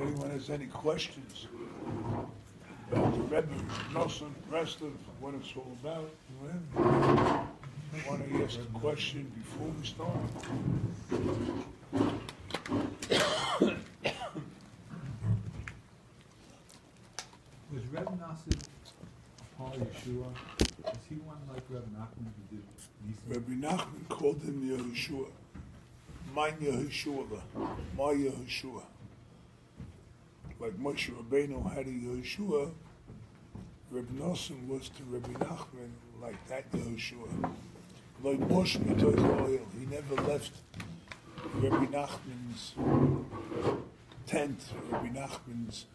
anyone has any questions about the Rebbe, Noson, Breslov, what it's all about, whatever. Want to ask a question before we start? Was Rebbe Noson Paul Yeshua? Was he one like Rebbe Nachman who did Nisan? Rebbe Nachman called him Yehoshua. Mein Yehoshua, my Yehoshua. Like Moshe Rabbeinu had a Yehoshua, Rebbe Noson was to Rebbe Nachman like that Yehoshua. Like Moshe Mitoch oil, he never left Rebbe Nachman's tent, Rebbe Nachman's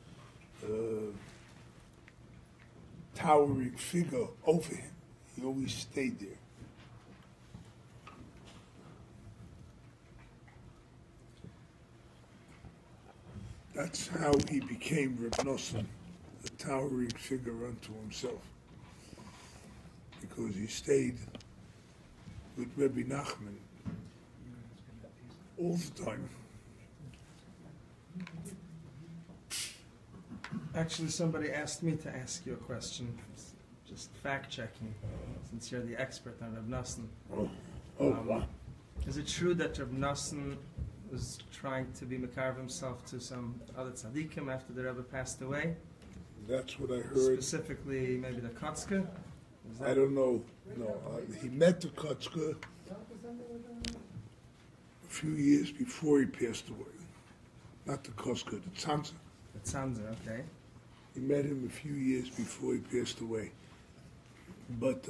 towering figure over him. He always stayed there. That's how he became Reb Noson, a towering figure unto himself, because he stayed with Rebbe Nachman all the time. Actually, somebody asked me to ask you a question, just fact-checking, since you're the expert on Reb Noson. Wow. Is it true that Reb Noson was trying to be Mekarv himself to some other tzaddikim after the Rebbe passed away? That's what I heard. Specifically, maybe the Kotzke? I don't know. No, he met the Kotzke a few years before he passed away. Not the Kotzke, the Tzanza. The Tzanza, okay. He met him a few years before he passed away. But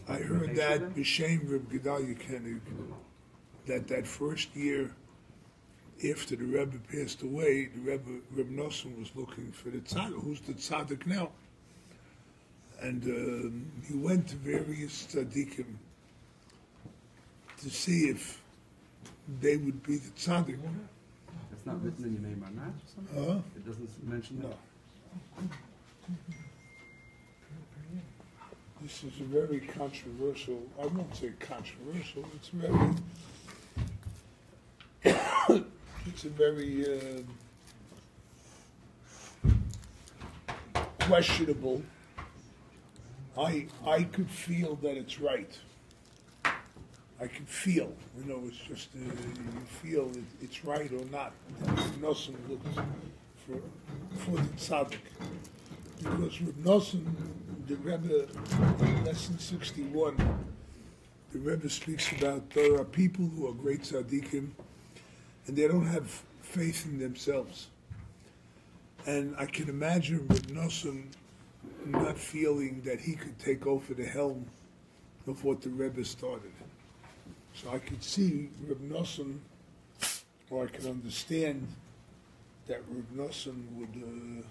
I heard that B'Shem Reb Gedalia Koenig, that first year after the Rebbe passed away, the Reb Noson was looking for the tzaddik. Who's the tzaddik now? And he went to various tzaddikim to see if they would be the tzaddik. It's not written in your name or not or something? It doesn't mention that? No. This is a very controversial, I won't say controversial, it's a very questionable. I could feel that it's right. I could feel, it's just, you feel it's right or not. Noson looks for the tzaddik. Because Reb Noson, the Rebbe, in lesson 61, the Rebbe speaks about there are people who are great tzaddikim and they don't have faith in themselves. And I can imagine Reb Noson not feeling that he could take over the helm of what the Rebbe started. So I could see Reb Noson, or I could understand that Reb Noson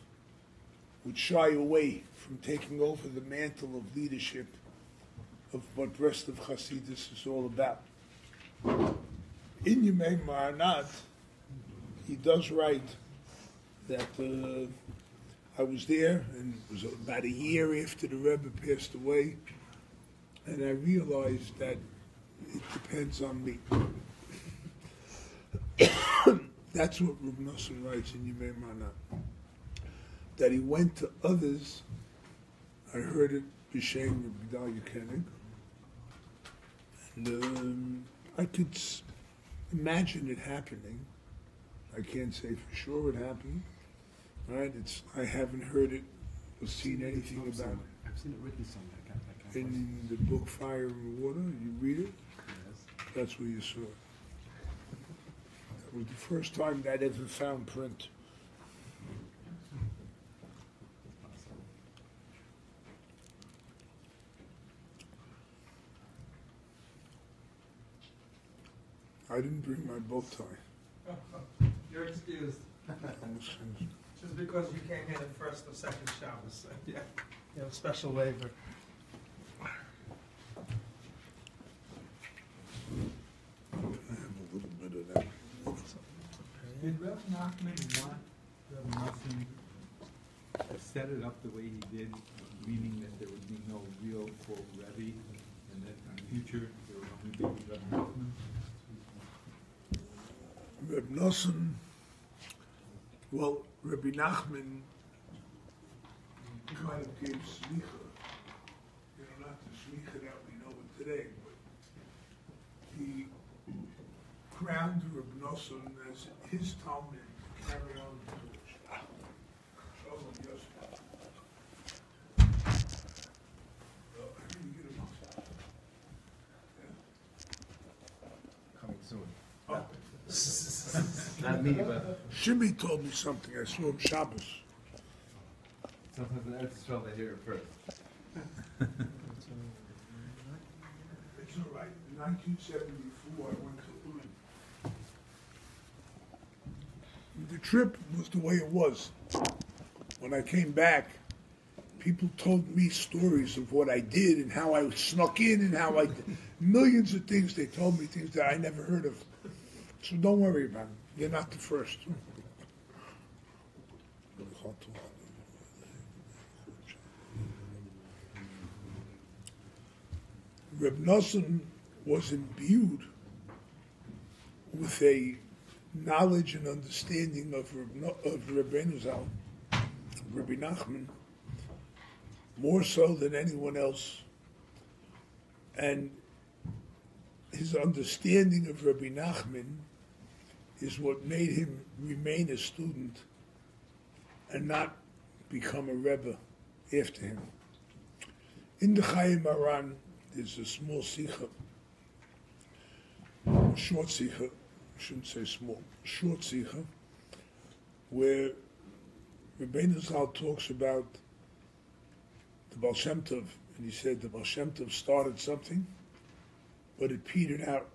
would shy away from taking over the mantle of leadership of what Breslov Hasidus is all about. In Yemei Maranat, he does write that I was there, and it was about a year after the Rebbe passed away, and I realized that it depends on me. That's what Reb Noson writes in Yemei Maranat. That he went to others, I heard it B'Shem Reb Gedalia Koenig, and I could imagine it happening. I can't say for sure it happened. Right? I haven't heard it or seen anything about it. I've seen it written somewhere. In the book Fire and Water, you read it? Yes. That's where you saw it. That was the first time that ever found print. I didn't bring my bow tie. You're excused. Just because you came here the first or second Shabbos. Yeah. You have a special waiver. I have a little bit of that. Did Reb Nachman want Reb Noson to set it up the way he did, meaning that there would be no real quote Rebbe, and that in the future there would only be Reb Nachman? Reb Noson Well, Rabbi Nachman kind of gave smicha, not the smicha that we know it today, but he crowned Rabbi Noson as his Talmud to carry on the torch. Shalom, yes. Well, I didn't get him up. Coming soon. Oh. Not me, but Shimmy told me something. I saw him Shabbos. Sometimes I have to tell they hear it first. It's all right. In 1974, I went to Uman. The trip was the way it was. When I came back, people told me stories of what I did and how I snuck in and how I did millions of things. They told me things that I never heard of. So don't worry about it. You're not the first. Reb Noson was imbued with a knowledge and understanding of Rabbeinu Zal, Rabbi Nachman, more so than anyone else. And his understanding of Rabbi Nachman is what made him remain a student and not become a Rebbe after him. In the Chaim Aran, there's a small sikha, short sikha, I shouldn't say small, short sikha, where Rabbeinu Zal talks about the Baal Shem Tov, and he said the Baal Shem Tov started something, but it petered out.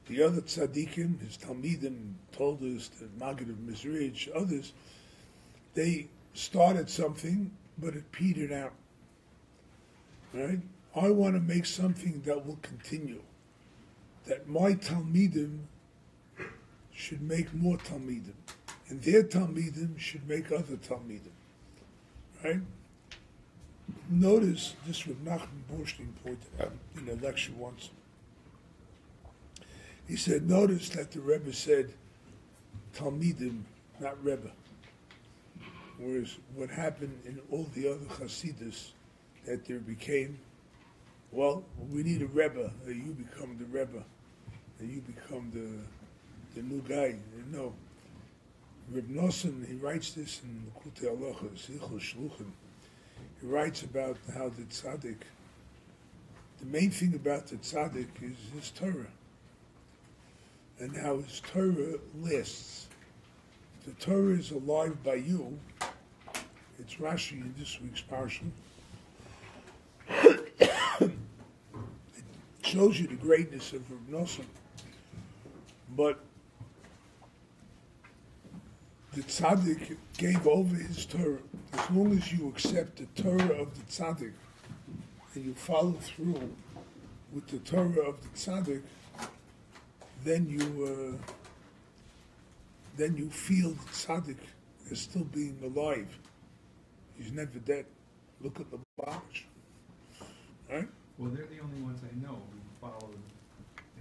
The other tzaddikim, his Talmidim, told us, the Maggid of Mizrich, others, they started something, but it petered out. Right? I want to make something that will continue. That my Talmidim should make more Talmidim. And their Talmidim should make other Talmidim. Right? Notice, this was Nachman Borstein pointed out in a lecture once. He said, notice that the Rebbe said Talmidim, not Rebbe. Whereas what happened in all the other Hasidus, that there became, well, we need a Rebbe, that you become the Rebbe, that you become the new guy. No. Reb Noson, he writes this in the Kutei Halacha, Zichur Shluchim. He writes about how the tzaddik, the main thing about the tzaddik is his Torah, and how his Torah lasts. The Torah is alive by you. It's Rashi in this week's parsha. It shows you the greatness of Reb Noson, but the tzaddik gave over his Torah. As long as you accept the Torah of the tzaddik and you follow through with the Torah of the tzaddik, then you feel the tzaddik as still being alive. He's never dead. Look at the Lubavitch. Right? Well, they're the only ones I know who followed,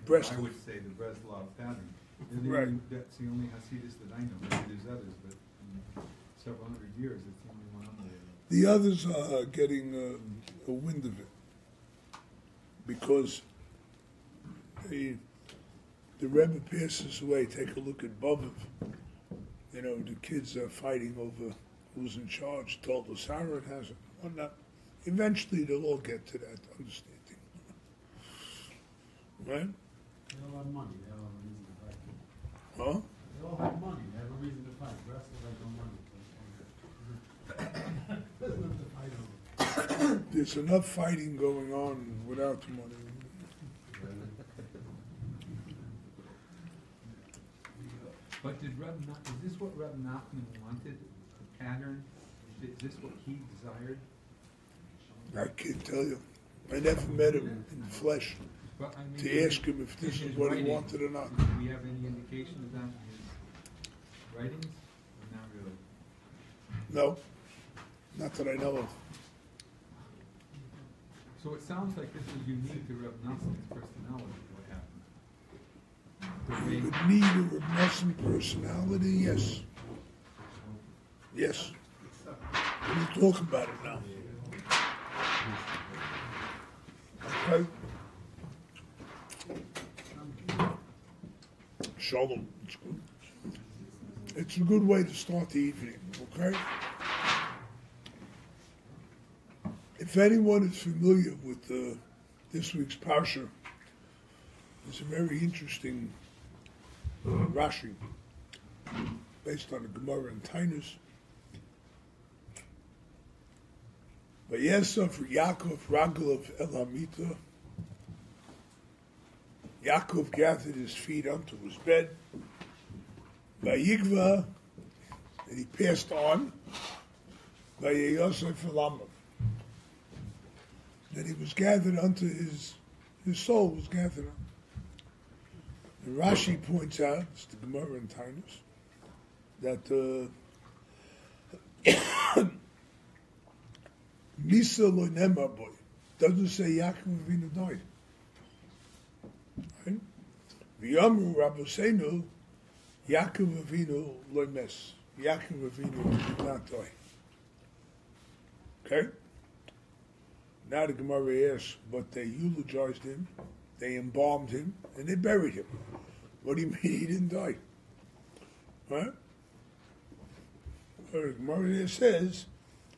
Breslov. I would say, the Breslov pattern. Right. That's the only Hasidus that I know. Maybe there's others, but in several hundred years, it's the only one I'm aware of. The others are getting a wind of it because the Rebbe passes away. Take a look at Bobov. You know, the kids are fighting over who's in charge. Told us Sarah has it. Whatnot. Eventually, they'll all get to that understanding. Right? They all have money. They all have a reason to fight. Huh? They all have money. They have a reason to fight. The rest of them have no money. There's nothing to fight over. There's enough fighting going on without the money. But is this what Reb Nachman wanted, a pattern? Is this what he desired? I can't tell you. I never met him in the flesh Well, I mean, to ask him if this in is his what he writings, wanted or not. Do we have any indication of that in his writings? Or not really? No, not that I know of. So it sounds like this is unique to Reb Nachman's personality, what happened. The You way- would need a Noson personality, yes. Yes. We'll talk about it now. Okay. Shalom. It's good. It's a good way to start the evening, okay? If anyone is familiar with this week's Parsha, it's a very interesting Rashi based on the Gemara and Tainus. Vayesov Yaakov Raglav El Hamita. Yaakov gathered his feet onto his bed. Vayigva, and he passed on. Vayeyosef Elamav. Then he was gathered unto his soul was gathered on. And Rashi points out, it's the Gemara and Tainus, that Misa lo nemar boy doesn't say Yaakov Avinu died. Right? V'yamru Rabbeinu Yaakov Avinu lo mes. Yaakov Avinu did not die. Okay? Now the Gemara asks, but they eulogized him, they embalmed him, and they buried him. What do you mean he didn't die? Right? The Gemara says,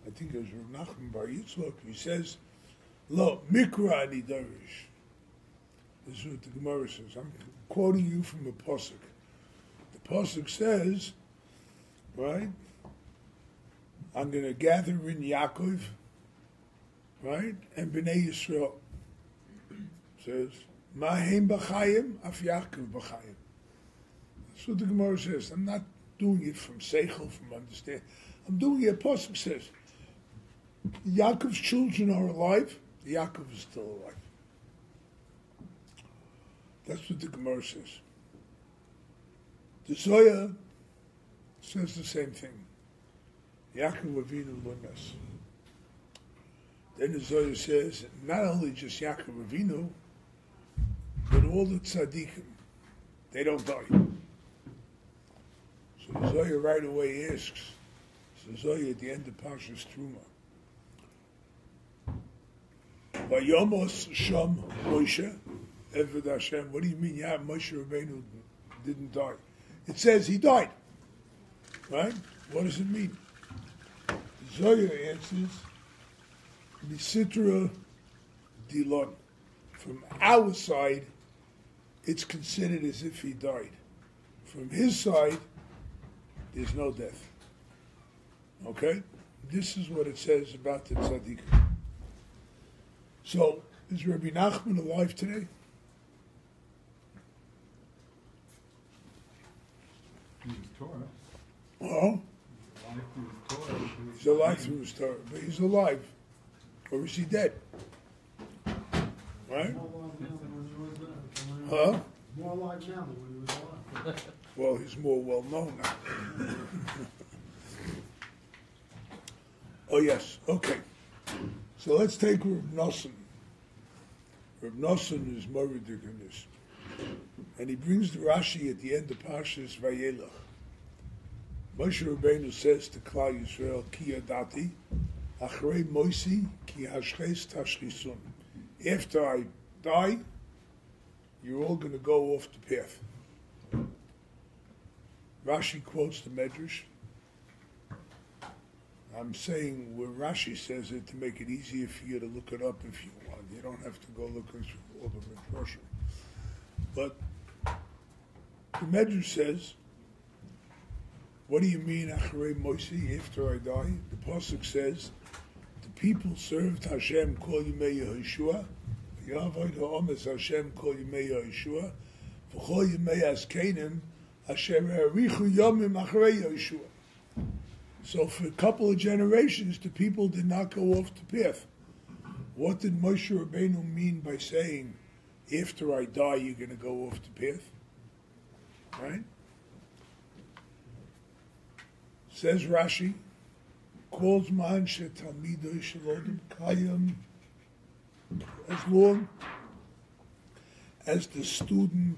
I think it was Rav Nachman bar Yitzchak, he says, Lo, mikra ani darish. This is what the Gemara says. I'm quoting you from a pasuk. The pasuk says, right, I'm going to gather in Yaakov, right, and Bnei Yisrael. Says, Mahem b'chayim, af Yaakov b'chayim. That's what the Gemara says. I'm not doing it from seichel, from understanding. I'm doing it, pasuk says, Yaakov's children are alive, Yaakov is still alive. That's what the Gemara says. The Zoya says the same thing. Yaakov Avinu lo mes. Then the Zoya says, not only just Yaakov Avinu, but all the tzaddikim, they don't die. So the Zoya right away asks, so Zoya at the end of Parshas Truma, Vayomos Sham Moshe, Eved Hashem. What do you mean? Yeah, Moshe Rabbeinu didn't die. It says he died, right? What does it mean? Zoya answers, Misitra Dilon. From our side, it's considered as if he died. From his side, there's no death. Okay? This is what it says about the tzaddik. So, is Rabbi Nachman alive today? He was Torah. Oh, He's alive through his Torah. he's alive through his Torah, but he's alive. Or is he dead? Right? More alive now than when he was there. Huh? More alive now than when he was alive. Well, he's more well known now. Oh, yes. Okay. So let's take Reb Noson. Reb Noson is Moridik in this. And he brings the Rashi at the end of Parshas Vayelach. Moshe Rabbeinu says to Klal Yisrael, Ki yadati, achrei moisi, ki hashches tashchisun. After I die, you're all going to go off the path. Rashi quotes the Medrash. I'm saying where Rashi says it to make it easier for you to look it up if you want. You don't have to go looking through all the Medrash. But the Medrash says, what do you mean, Acharei Moisi, after I die? The Pasuk says, the people served Hashem Kol Yimei Yehoshua, Yavod Ha'omes Hashem Kol Yimei Yehoshua, V'chol Yimei Askenim, Hashem Ha'arichu Yomim Acharei Yehoshua. So for a couple of generations, the people did not go off the path. What did Moshe Rabbeinu mean by saying, after I die, you're going to go off the path? Right? Says Rashi, calls man shetalmidoi shalodim kayam, as long as the student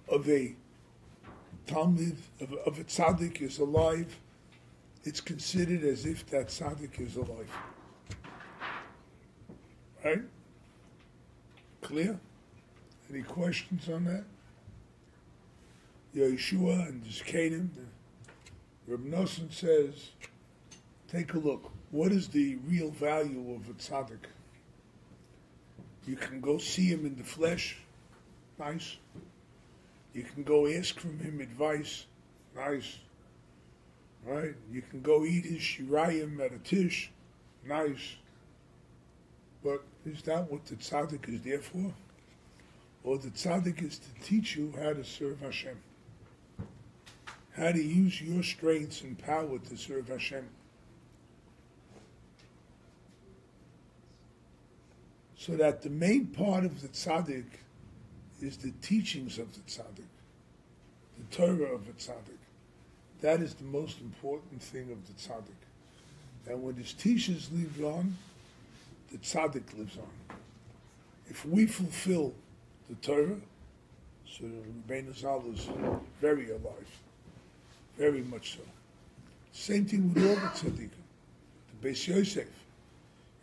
of a talmid, of a tzaddik is alive, it's considered as if that tzaddik is alive. Right? Clear? Any questions on that? Yeshua and the Zkanim, Reb Noson says, take a look. What is the real value of a tzaddik? You can go see him in the flesh, nice. You can go ask from him advice, nice. Right? You can go eat his shirayim at a tish, nice. But is that what the tzaddik is there for? Or the tzaddik is to teach you how to serve Hashem. How to use your strengths and power to serve Hashem. So that the main part of the tzaddik is the teachings of the tzaddik, the Torah of the tzaddik. That is the most important thing of the tzaddik. And when his teachers live on, the tzaddik lives on. If we fulfill the Torah, so the Rebbeinu Zal is very alive, very much so. Same thing with all the tzaddikim. The Beis Yosef,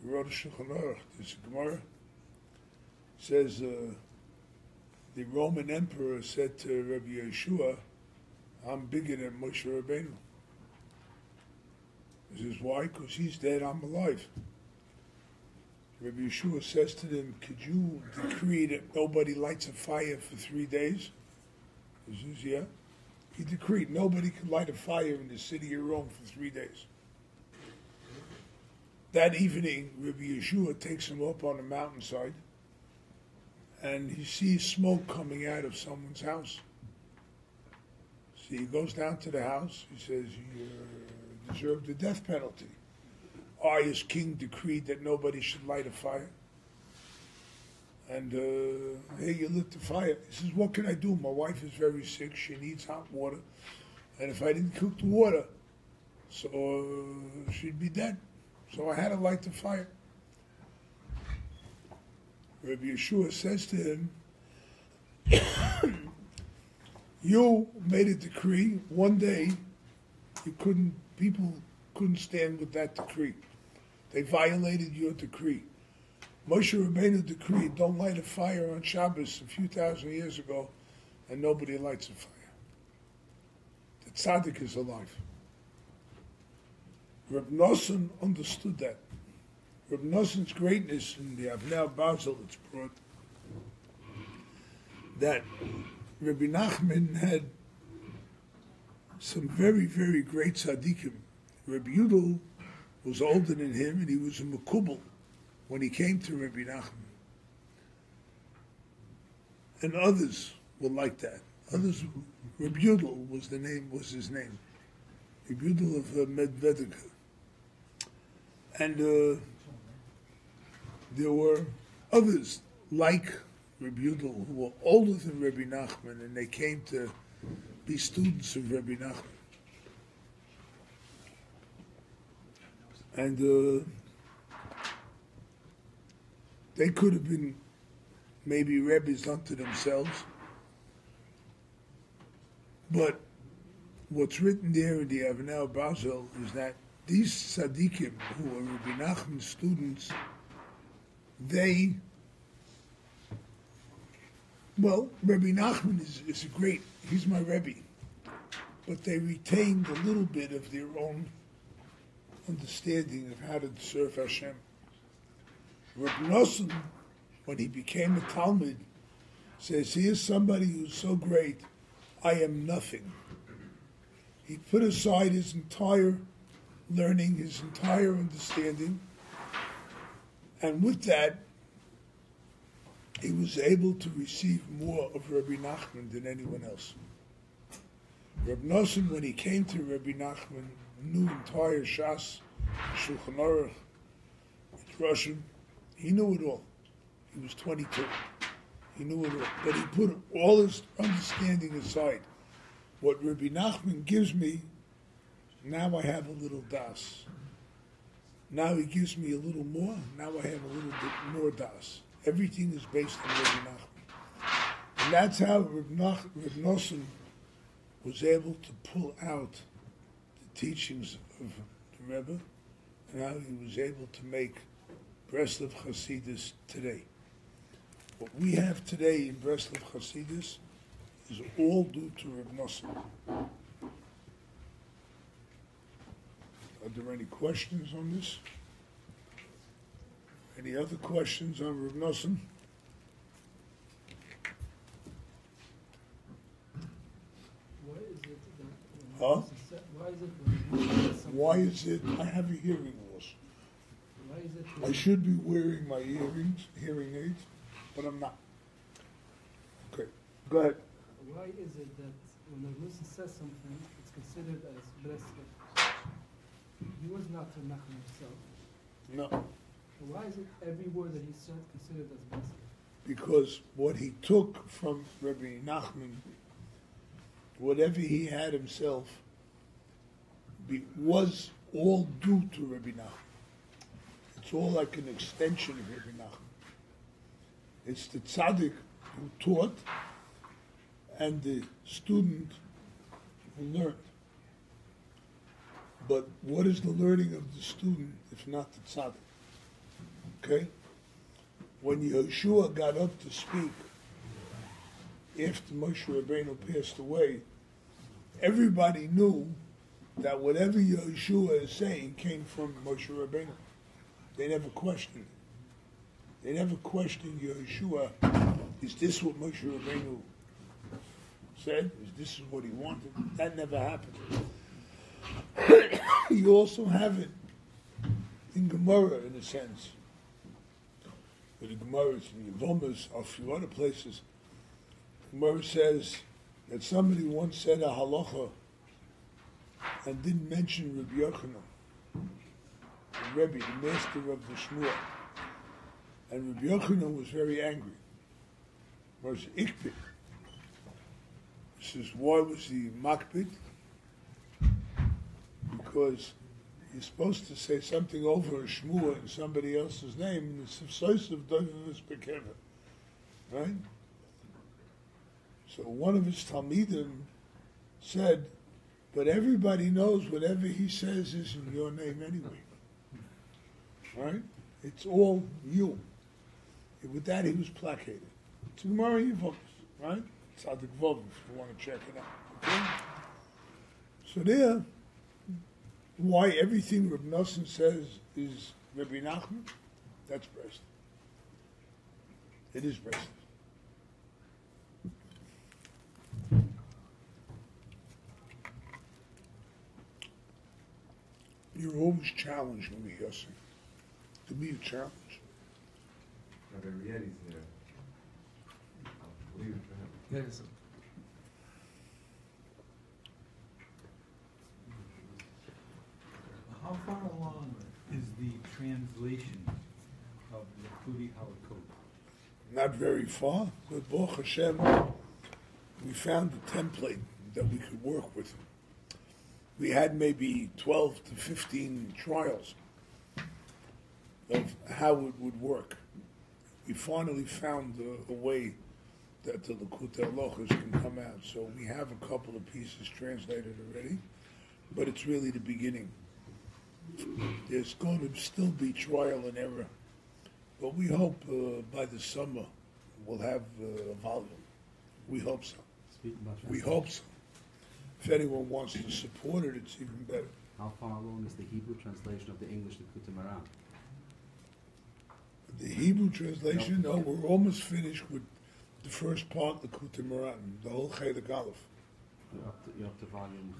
he wrote a Shulchan Aruch, there's a Gemara, says the Roman emperor said to Rabbi Yeshua, I'm bigger than Moshe Rabbeinu. He says, why? Because he's dead, I'm alive. Rabbi Yeshua says to them, could you decree that nobody lights a fire for 3 days? He says, yeah. He decreed nobody could light a fire in the city of Rome for 3 days. That evening, Rabbi Yeshua takes him up on a mountainside, and he sees smoke coming out of someone's house. So he goes down to the house. He says, you deserve the death penalty. I, as king, decreed that nobody should light a fire. And hey, you lit the fire. He says, what can I do? My wife is very sick. She needs hot water. And if I didn't cook the water, so she'd be dead. So I had to light the fire. Rabbi Yeshua says to him, you made a decree. One day, people couldn't stand with that decree. They violated your decree. Moshe Rabbeinu decreed, don't light a fire on Shabbos a few thousand years ago, and nobody lights a fire. The tzaddik is alive. Reb Noson understood that. Reb Noson's greatness in the Avnei Basel, it's brought, that Rabbi Nachman had some very, very great tzaddikim. Rabbi Yudel was older than him, and he was a Mekubal when he came to Rabbi Nachman. And others were like that. Others, Rabbi Yudel was his name. Rabbi Yudel of Medvedega. And there were others like Rabbi Yudel who were older than Rabbi Nachman, and they came to be students of Rabbi Nachman. And they could have been maybe rebbes unto themselves. But what's written there in the Avnei Basel is that these tzaddikim, who are Rabbi Nachman's students, Rabbi Nachman is a great, he's my Rebbe, but they retained a little bit of their own understanding of how to serve Hashem. Rabbi Noson, when he became a Talmud, says, here's somebody who's so great, I am nothing. He put aside his entire learning, his entire understanding, and with that, he was able to receive more of Rabbi Nachman than anyone else. Rabbi Noson, when he came to Rabbi Nachman, knew entire Shas, Shulchan Aruch, Russian. He knew it all. He was 22. He knew it all. But he put all his understanding aside. What Rabbi Nachman gives me, now I have a little das. Now he gives me a little more, now I have a little bit more das. Everything is based on Rabbi Nachman. And that's how Reb Noson was able to pull out the teachings of the Rebbe and how he was able to make Breslov Hasidus today. What we have today in Breslov Hasidus is all due to Reb Noson. Are there any questions on this? Any other questions on Reb Noson? Why is it that Huh? why is it when Why is it? I have a hearing loss. why is it I should be wearing my hearing aids, but I'm not. Okay, go ahead. why is it that when a Muslim says something, it's considered as Breslov? He was not a Mechem himself. No, So why is it every word that he said considered as Breslov? because what he took from Rabbi Nachman, whatever he had himself, was all due to Rabbi Nachman. It's all like an extension of Rabbi Nachman. It's the tzaddik who taught and the student who learned. But what is the learning of the student if not the tzaddik? Okay? When Yeshua got up to speak after Moshe Rabbeinu passed away, everybody knew that whatever Yeshua is saying came from Moshe Rabbeinu. They never questioned it. They never questioned Yeshua. Is this what Moshe Rabbeinu said? Is this what he wanted? That never happened. You also have it in Gemara, in a sense. But the Gemara is in Yevomas, or a few other places. Gemara says that somebody once said a halacha and didn't mention Rabbi Yochanan, the Rebbe, the master of the Shmuel. And Rabbi Yochanan was very angry. Was ikbid. He says, why was he makbid? Because you're supposed to say something over a Shmuel in somebody else's name, and it's of Dovinus Bekeva. Right? So one of his Talmidim said, but everybody knows whatever he says is in your name anyway. Right? It's all you. With that, he was placated. It's Gemara Yevamos, right? It's Tzadik Vov, if you want to check it out. Okay? So there, why everything Reb Noson says is Rabbi Nachman, that's Breslov. It is Breslov. You're always challenging me, Yossi. To be a challenge. Rabbi Rieti's here. I'll leave it for him. Yes. How far along is the translation of the Kudi Halakot? Not very far, but Baruch Hashem, we found a template that we could work with. We had maybe 12 to 15 trials of how it would work. We finally found a way that the Likutei Halachos can come out. So we have a couple of pieces translated already, but it's really the beginning. There's going to still be trial and error, but we hope by the summer we'll have a volume. We hope so. We hope so. If anyone wants to support it, it's even better. How far along is the Hebrew translation of the English Likutei Moharan? The Hebrew translation, no, we're almost finished with the first part, the Likutei Moharan, the whole Chelek Aleph. You're up to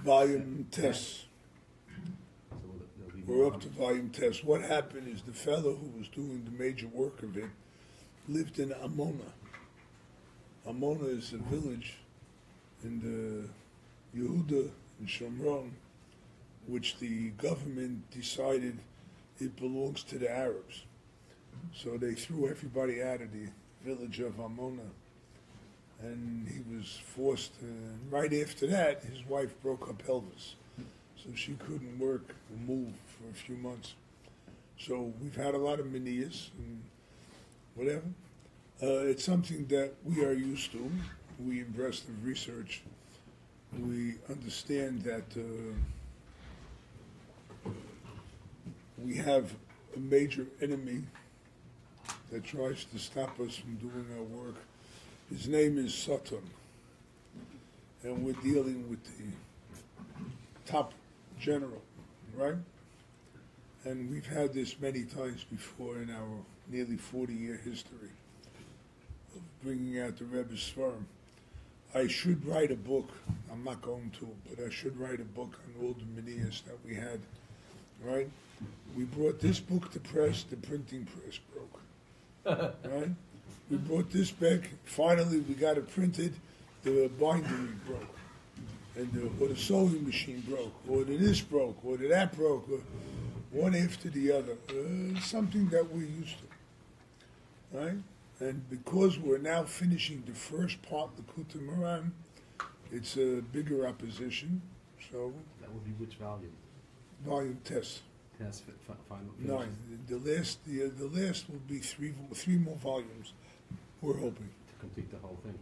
Volume test. So there'll be We're more up to volume test. What happened is the fellow who was doing the major work of it lived in Amona. Amona is a village in the Yehuda and Shomron, which the government decided it belongs to the Arabs. So they threw everybody out of the village of Amona, and he was forced. Right after that, his wife broke her pelvis, so she couldn't work or move for a few months. So we've had a lot of manias and whatever. It's something that we are used to. We in Breslov research. We understand that we have a major enemy that tries to stop us from doing our work. His name is Satan. And we're dealing with the top general, right? And we've had this many times before in our nearly 40-year history of bringing out the Rebbe's Sfarim. I should write a book. I'm not going to, but I should write a book on all the manias that we had, right? We brought this book to press, the printing press broke, right? We brought this back, finally we got it printed, the bindery broke, and or the sewing machine broke, or the this broke, or the that broke, or one after the other. Something that we're used to, right? And because we're now finishing the first part, the Kuta Moran, it's a bigger opposition, so... That would be which volume? Volume test. Test, final finish. 9. The last will be three more volumes, we're hoping. To complete the whole thing.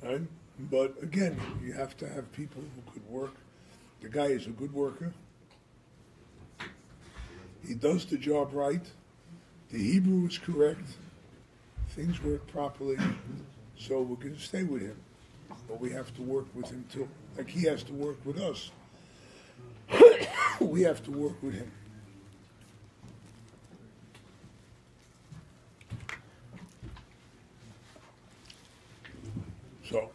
Right? But again, you have to have people who could work. The guy is a good worker. He does the job right. The Hebrew is correct. Things work properly. So we're going to stay with him. But we have to work with him too. Like he has to work with us. We have to work with him. So,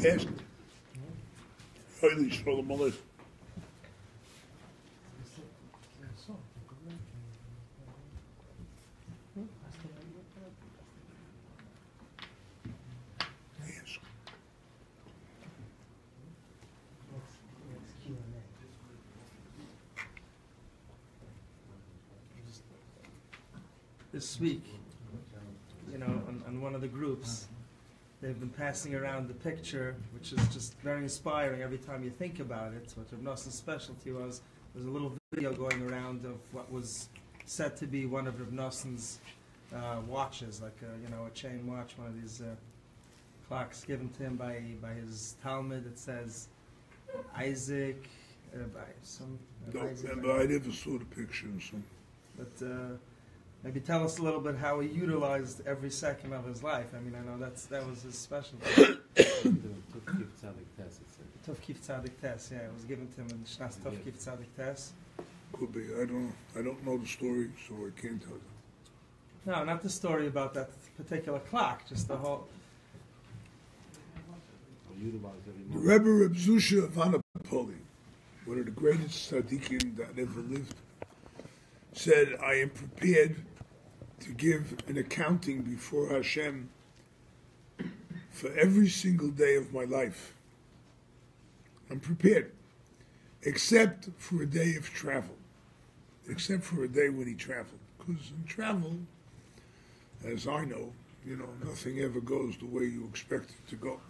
ask. Shalom Aleichem. This week, on one of the groups, they've been passing around the picture, which is just very inspiring every time you think about it. What Reb Noson's specialty was, there's a little video going around of what was said to be one of Reb Noson's watches, like a chain watch, one of these clocks given to him by his Talmud. It says Isaac, Remember, I never saw the picture. So. But maybe tell us a little bit how he utilized every second of his life. I mean, I know that was his specialty. Tov Kif Tzadik Tes, yeah, it was given to him in Shnas Tov Kif Tzadik Tes. Could be. I don't know the story, so I can't tell you. No, not the story about that particular clock, just the whole... The Rebbe Reb Zusha of Anapoli, one of the greatest tzaddikim that ever lived, said, I am prepared to give an accounting before Hashem for every single day of my life. I'm prepared, except for a day of travel, except for a day when he traveled. Because in travel, as I know, nothing ever goes the way you expect it to go.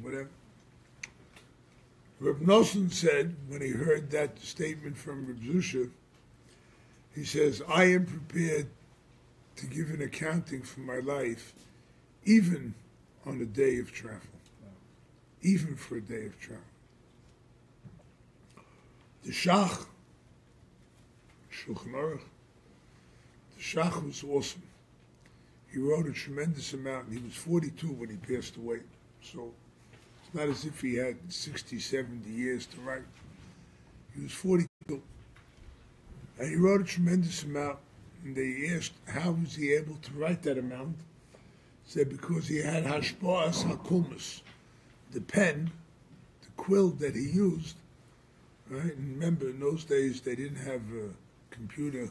Whatever. Reb Noson said, when he heard that statement from Reb Zusha, he says, I am prepared to give an accounting for my life, even on a day of travel. Even for a day of travel. The Shach, Shulchan Aruch, the Shach was awesome. He wrote a tremendous amount, and he was 42 when he passed away. So it's not as if he had 60, 70 years to write. He was 42. And he wrote a tremendous amount, and they asked how was he able to write that amount. He said because he had hashba'as hakulmus, the pen, the quill that he used, right? And remember, in those days they didn't have a computer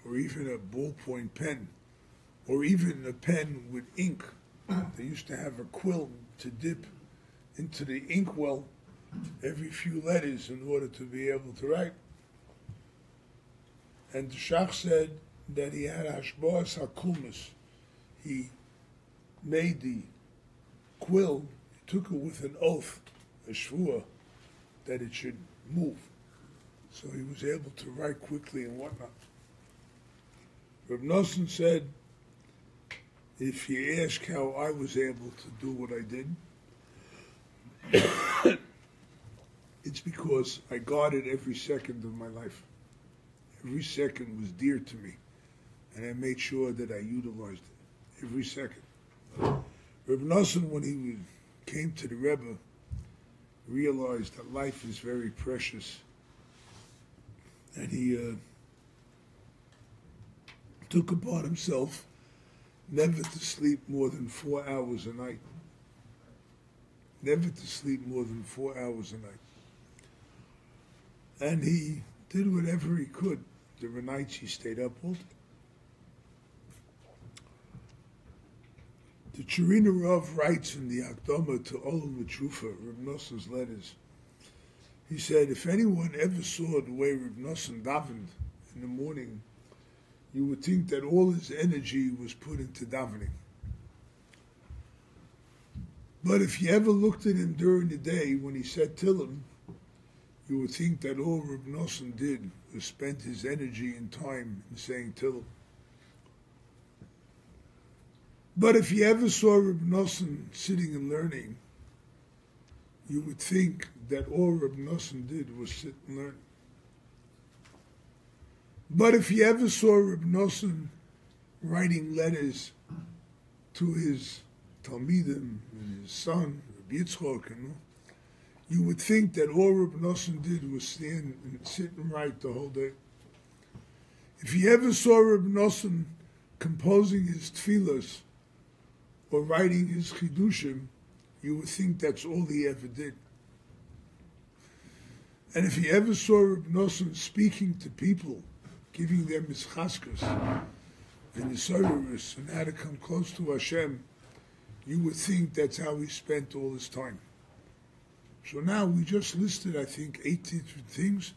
or even a ballpoint pen or even a pen with ink. They used to have a quill to dip into the inkwell every few letters in order to be able to write. And the Shach said that he had hashba'as hakulmus. He made the quill, he took it with an oath, a shvua, that it should move. So he was able to write quickly and whatnot. Reb Noson said, if you ask how I was able to do what I did, it's It's because I guarded every second of my life. Every second was dear to me, and I made sure that I utilized it. Every second. Reb Noson, when he came to the Rebbe, realized that life is very precious, and he took upon himself never to sleep more than 4 hours a night. Never to sleep more than 4 hours a night. And he did whatever he could. There were nights he stayed up all day. The Cherina Rav writes in the Akdama to Olam V'Trufa, Reb Noson's letters. He said, if anyone ever saw the way Reb Noson davened in the morning, you would think that all his energy was put into davening. But if you ever looked at him during the day when he said Tillim, you would think that all Reb Noson did was spend his energy and time in saying Tillim. But if you ever saw Reb Noson sitting and learning, you would think that all Reb Noson did was sit and learn. But if you ever saw Reb Noson writing letters to his Talmidim and his son, Reb Yitzchok, you would think that all Reb Noson did was stand and sit and write the whole day. If you ever saw Reb Noson composing his tefillas or writing his chidushim, you would think that's all he ever did. And if you ever saw Reb Noson speaking to people, giving them his chaskas and his service and how to come close to Hashem, you would think that's how he spent all his time. So now we just listed, I think, 18 things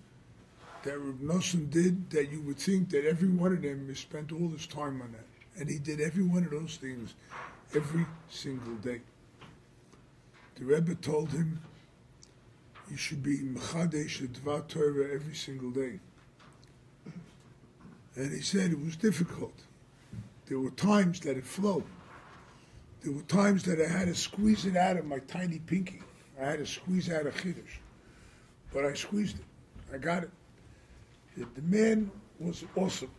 that Reb Noson did that you would think that every one of them, he spent all his time on that. And he did every one of those things every single day. The Rebbe told him you should be mechadesh dvar Torah every single day. And he said it was difficult. There were times that it flowed. There were times that I had to squeeze it out of my tiny pinky. I had to squeeze out a chiddush. But I squeezed it. I got it. The man was awesome.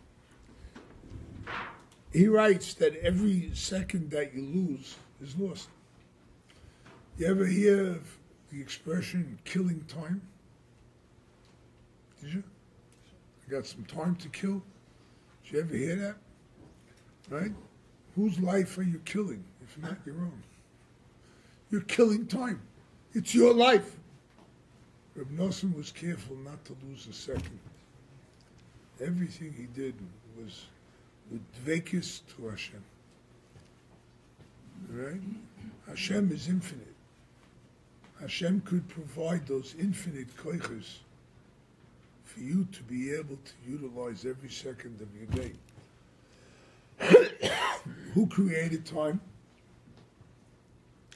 He writes that every second that you lose is lost. You ever hear of the expression killing time? Did you? You got some time to kill? Did you ever hear that? Right? Whose life are you killing, if not your own? You're killing time. It's your life. Reb Noson was careful not to lose a second. Everything he did was with dvekis to Hashem. Right? Hashem is infinite. Hashem could provide those infinite koiches for you to be able to utilize every second of your day. Who created time?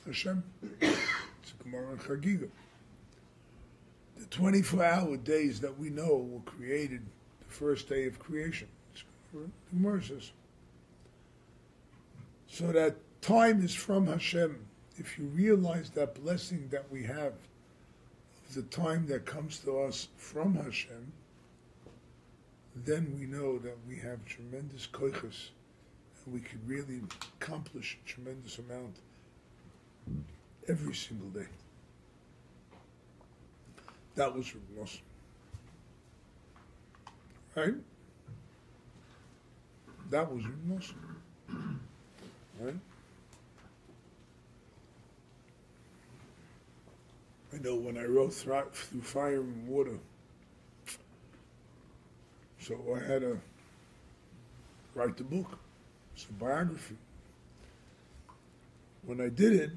Hashem. It's a Gemara and Chagiga. The 24-hour days that we know were created the first day of creation. It's Gemara says. So that time is from Hashem. If you realize that blessing that we have of the time that comes to us from Hashem, then we know that we have tremendous koiches and we can really accomplish a tremendous amount every single day. That was Reb Noson. Right? That was Reb Noson. Right? I know when I wrote Through Fire and Water, so I had to write the book. It's a biography. When I did it,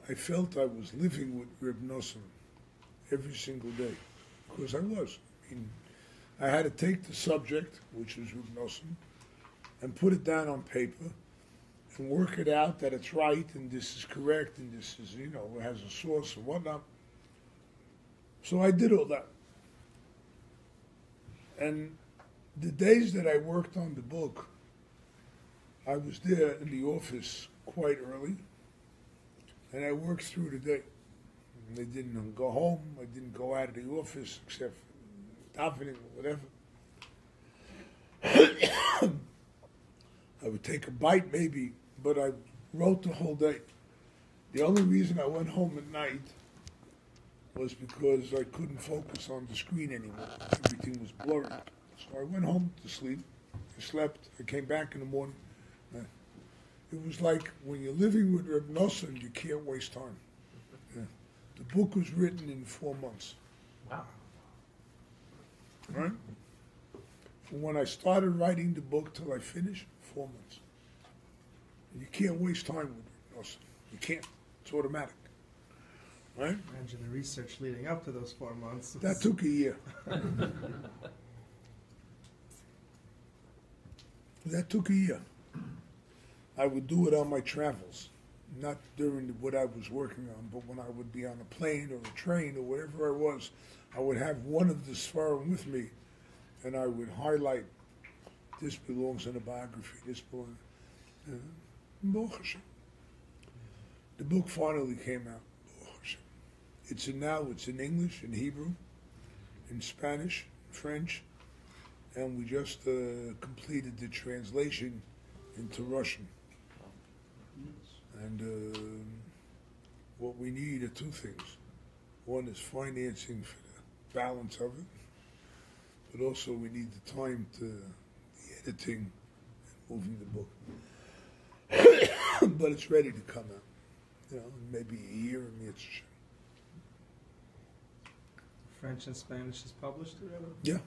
I felt I was living with Reb Noson every single day, because I was. I mean, I had to take the subject, which was Reb Noson, and put it down on paper and work it out that it's right and this is correct and this is, it has a source and whatnot. So I did all that. And the days that I worked on the book, I was there in the office quite early, and I worked through the day. And I didn't go home. I didn't go out of the office except for davening or whatever. I would take a bite maybe, but I wrote the whole day. The only reason I went home at night was because I couldn't focus on the screen anymore. Everything was blurry. So I went home to sleep. I slept. I came back in the morning. It was like when you're living with Reb Noson, you can't waste time. Yeah. The book was written in 4 months. Wow. Right? From when I started writing the book till I finished, 4 months. You can't waste time with Reb Noson. You can't. It's automatic. Right? Imagine the research leading up to those 4 months. That took a year. That took a year. I would do it on my travels, not during what I was working on, but when I would be on a plane or a train or wherever I was, I would have one of the Sfarim with me, and I would highlight, this belongs in a biography, this belongs... Baruch Hashem. The book finally came out. Baruch Hashem. It's in English, in Hebrew, in Spanish, French, and we just completed the translation into Russian. And what we need are two things. One is financing for the balance of it, but also we need the time to the editing and moving the book. But it's ready to come out. You know, maybe a year in the French and Spanish is published already? Yeah.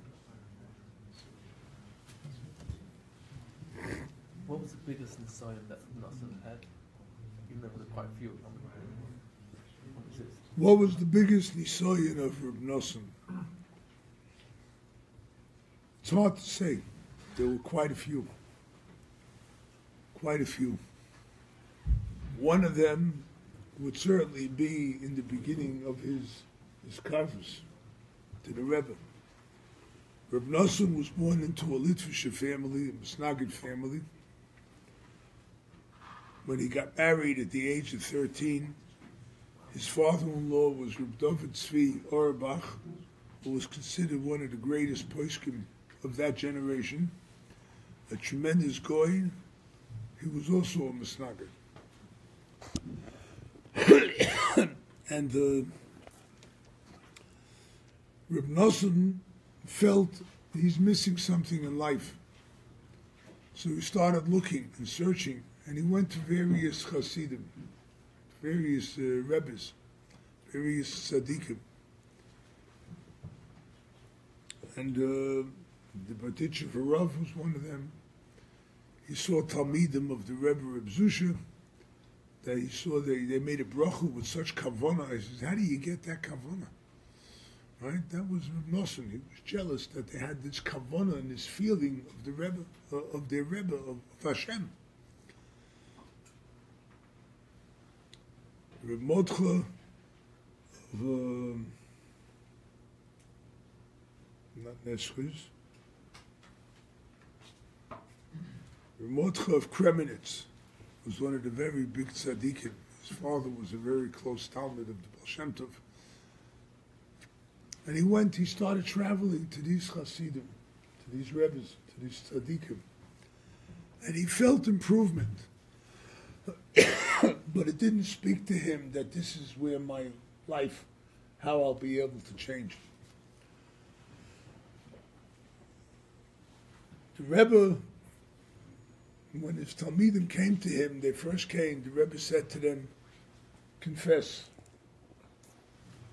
What was the biggest Nisayon that Noson had? You remember there were quite a few of them. What was it? What was the biggest nisayon of Reb Noson? It's hard to say. There were quite a few. Quite a few. One of them would certainly be in the beginning of his kavos to the Rebbe. Reb Noson was born into a Litvische family, a Misnagid family. When he got married at the age of 13, his father-in-law was Reb David Tzvi Auerbach, who was considered one of the greatest poskim of that generation, a tremendous goy. He was also a Misnagid. And Reb Noson felt he's missing something in life. So he started looking and searching, and he went to various Hasidim, various Rebbes, various Tzaddikim. And the Batitchev Rav was one of them. He saw Talmidim of the Rebbe Reb Zusha, that he saw they made a bracha with such kavanah. He says, how do you get that kavanah? Right? That was Reb Noson. He was jealous that they had this kavanah and this feeling of the Rebbe, of their Rebbe, of Hashem. Reb Mordcha of not Neschus. Reb Mordcha of Kremenitz was one of the very big tzaddikim. His father was a very close talmid of the Baal Shem Tov. And he started traveling to these Hasidim, to these Rebbes, to these tzaddikim. And he felt improvement. But it didn't speak to him that this is where my life, how I'll be able to change. The Rebbe, when his Talmidim came to him, they first came, the Rebbe said to them, confess.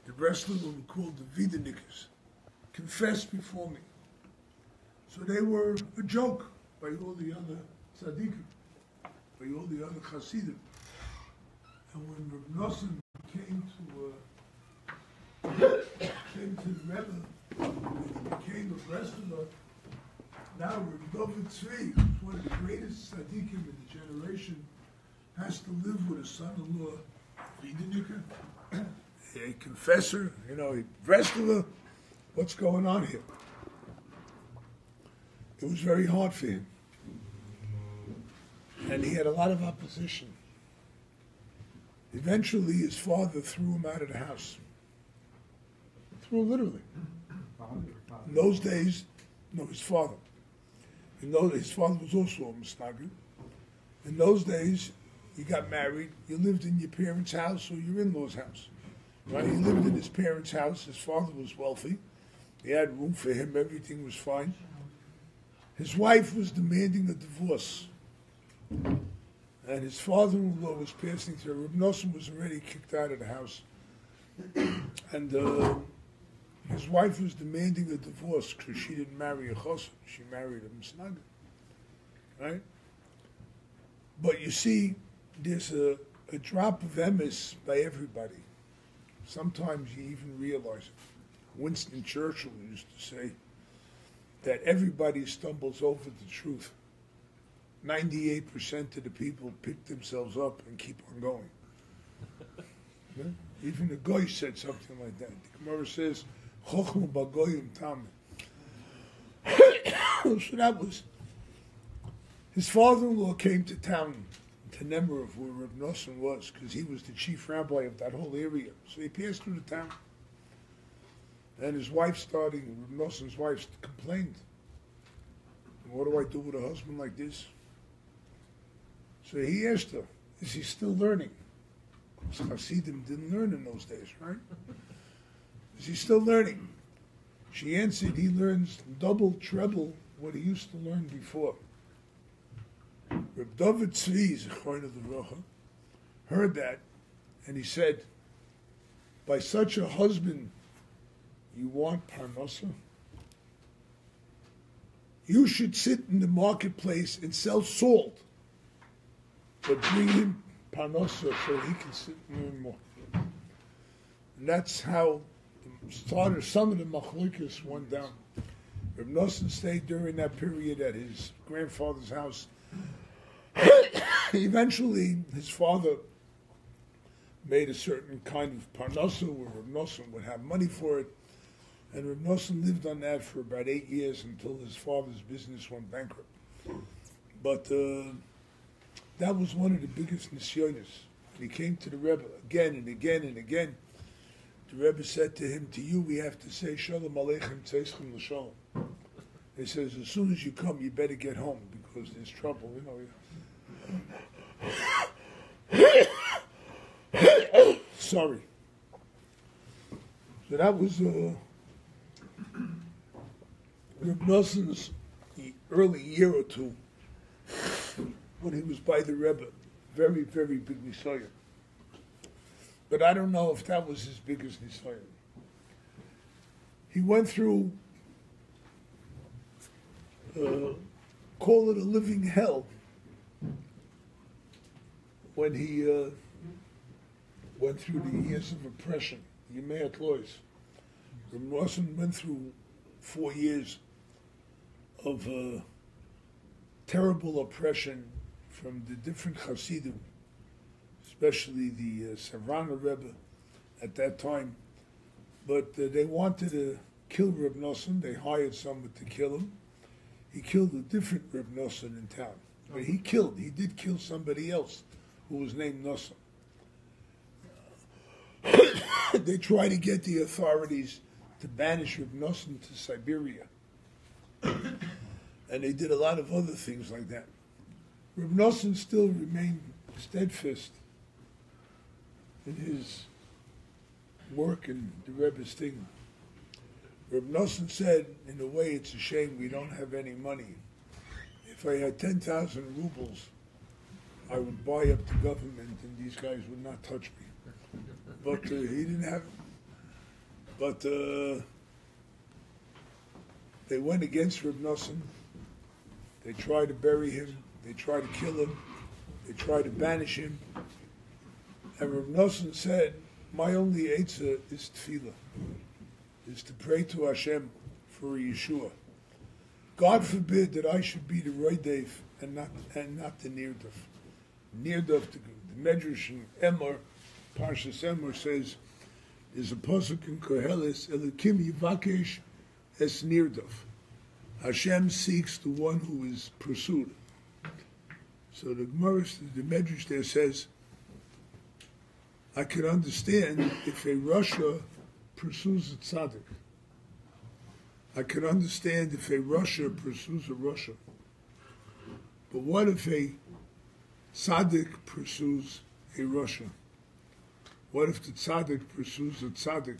The Breslov were called the Vidanikas. Confess before me. So they were a joke by all the other tzaddikim, by all the other Hasidim. And when Reb Noson came to the Rebbe, and became a Breslov, now Reb David Tzvi, who's one of the greatest tzaddikim in the generation, has to live with a son-in-law, Vidanika, a confessor, Breslov, what's going on here? It was very hard for him. And he had a lot of opposition. Eventually, his father threw him out of the house. Threw him literally. In those days, no, his father. His father was also a Musnagid. In those days, you got married, you lived in your parents' house or your in-laws' house. Right? He lived in his parents' house. His father was wealthy. He had room for him. Everything was fine. His wife was demanding a divorce. And his father-in-law was passing through. Reb Noson was already kicked out of the house. And his wife was demanding a divorce because she didn't marry a chosson. She married a Musnagid. Right? But you see, there's a drop of emes by everybody. Sometimes you even realize it. Winston Churchill used to say that everybody stumbles over the truth. 98% of the people pick themselves up and keep on going. Yeah? Even the Goy said something like that. The Kramer says, Chochma b'goyim tam. So that was, his father-in-law came to town, to Nemerov, where Reb Noson was, because he was the chief rabbi of that whole area. So he passed through the town. And his wife Reb Noson's wife complained. What do I do with a husband like this? So he asked her, is he still learning? Because Hasidim didn't learn in those days, right? Is he still learning? She answered, he learns double, treble what he used to learn before. Reb David Tzvi, Zechron of the Rocha, heard that, and he said, by such a husband, you want parnasa? You should sit in the marketplace and sell salt, but bring him parnasa so he can sit and learn more. And that's how some of the machlokas went down. Reb Noson stayed during that period at his grandfather's house. Eventually, his father made a certain kind of parnasa where Reb Noson would have money for it. And Reb Noson lived on that for about 8 years until his father's business went bankrupt. But that was one of the biggest nisyonos. He came to the Rebbe again and again and again. The Rebbe said to him, to you we have to say, Shalom Aleichem Tzeichem L'Shalom. He says, as soon as you come, you better get home because there's trouble, you know. Sorry. So that was Reb Noson's early year or two when he was by the Rebbe. Very, very big nisayon. But I don't know if that was his biggest nisayon. He went through, call it a living hell, when he went through the years of oppression, Yemei Atlois. Reb Noson went through 4 years of terrible oppression from the different Hasidim, especially the Savannah Rebbe at that time. But they wanted to kill Reb Noson. They hired someone to kill him. He killed a different Reb Noson in town. But he did kill somebody else who was named Noson. They tried to get the authorities to banish Reb Noson to Siberia. And they did a lot of other things like that. Reb Noson still remained steadfast in his work and the Rebbe's thing. Reb Noson said, in a way, it's a shame we don't have any money. If I had 10,000 rubles, I would buy up the government and these guys would not touch me. But he didn't have it. But they went against Reb Noson. They tried to bury him. They tried to kill him. They tried to banish him. And Reb Noson said, my only eitzah is tefillah, is to pray to Hashem for Yeshua. God forbid that I should be the Roidev and not the Nirdov. Nirdov, the Medrash in Emor, Parshas Emor says, there's a pasuk in Koheles, Elokim Yivakesh es Nirdov. Hashem seeks the one who is pursued. So the Gemara, the Medrash there says, I can understand if a Russia pursues a tzaddik. I can understand if a Russia pursues a Russia. But what if a tzaddik pursues a Russia? What if the tzaddik pursues a tzaddik?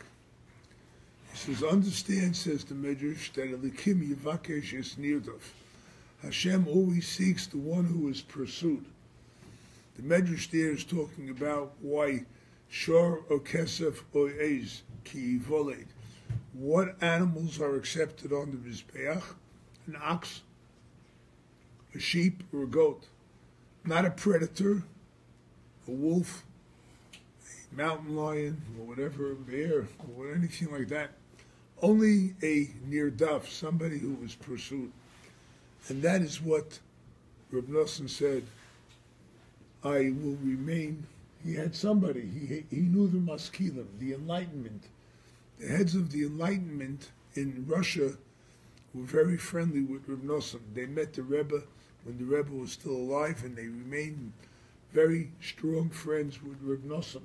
He says, understand, says the Medrash, that Elikim Yivakesh es Nirdav. Hashem always seeks the one who is pursued. The Medrash there is talking about why Shor or Kesef or Eiz ki Voled. What animals are accepted on the Mizbeach? An ox, a sheep, or a goat. Not a predator, a wolf, a mountain lion, or whatever, a bear, or anything like that. Only a nirdaf, somebody who was pursued. And that is what Reb Noson said, I will remain. He had somebody, he knew the maskilim, the Enlightenment. The heads of the Enlightenment in Russia were very friendly with Reb Noson. They met the Rebbe when the Rebbe was still alive, and they remained very strong friends with Reb Noson.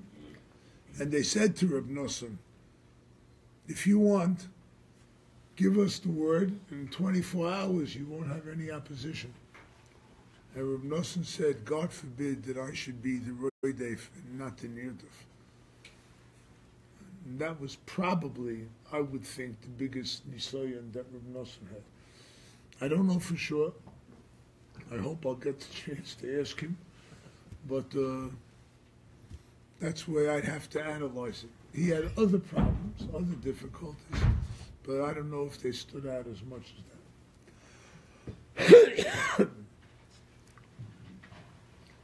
And they said to Reb Noson, if you want, give us the word, and in 24 hours you won't have any opposition. And Reb Noson said, God forbid that I should be the Roidef and not the Nirdaf. And that was probably, I would think, the biggest nisayon that Reb Noson had. I don't know for sure. I hope I'll get the chance to ask him. But that's the way I'd have to analyze it. He had other problems, other difficulties, but I don't know if they stood out as much as that.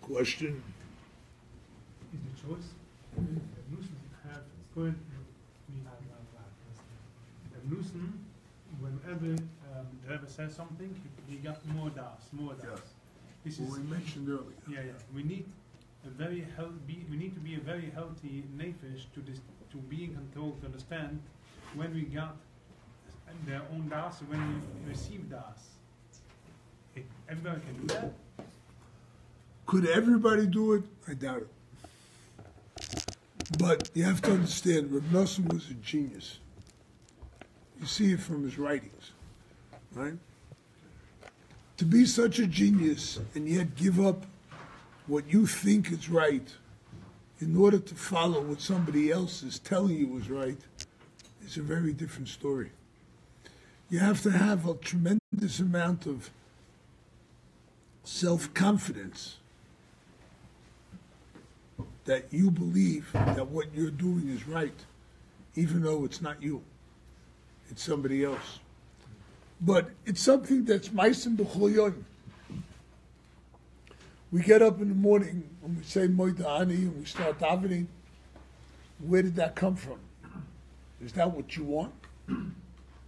Question? Is the choice? Noson have current. Noson, whenever the Rebbe says something, he got more das. Yes. This Well, is we mentioned earlier. Yeah. We need a very healthy. We need to be a very healthy nefesh to be in control, to understand when we got their own das and when we receive das. Everybody can do that. Could everybody do it? I doubt it. But you have to understand, Reb Noson was a genius. You see it from his writings, right? To be such a genius and yet give up what you think is right in order to follow what somebody else is telling you is right is a very different story. You have to have a tremendous amount of self-confidence that you believe that what you're doing is right, even though it's not you. It's somebody else. But it's something that's ma'asim b'chol yom. We get up in the morning and we say Moida Ani and we start davening. Where did that come from? Is that what you want?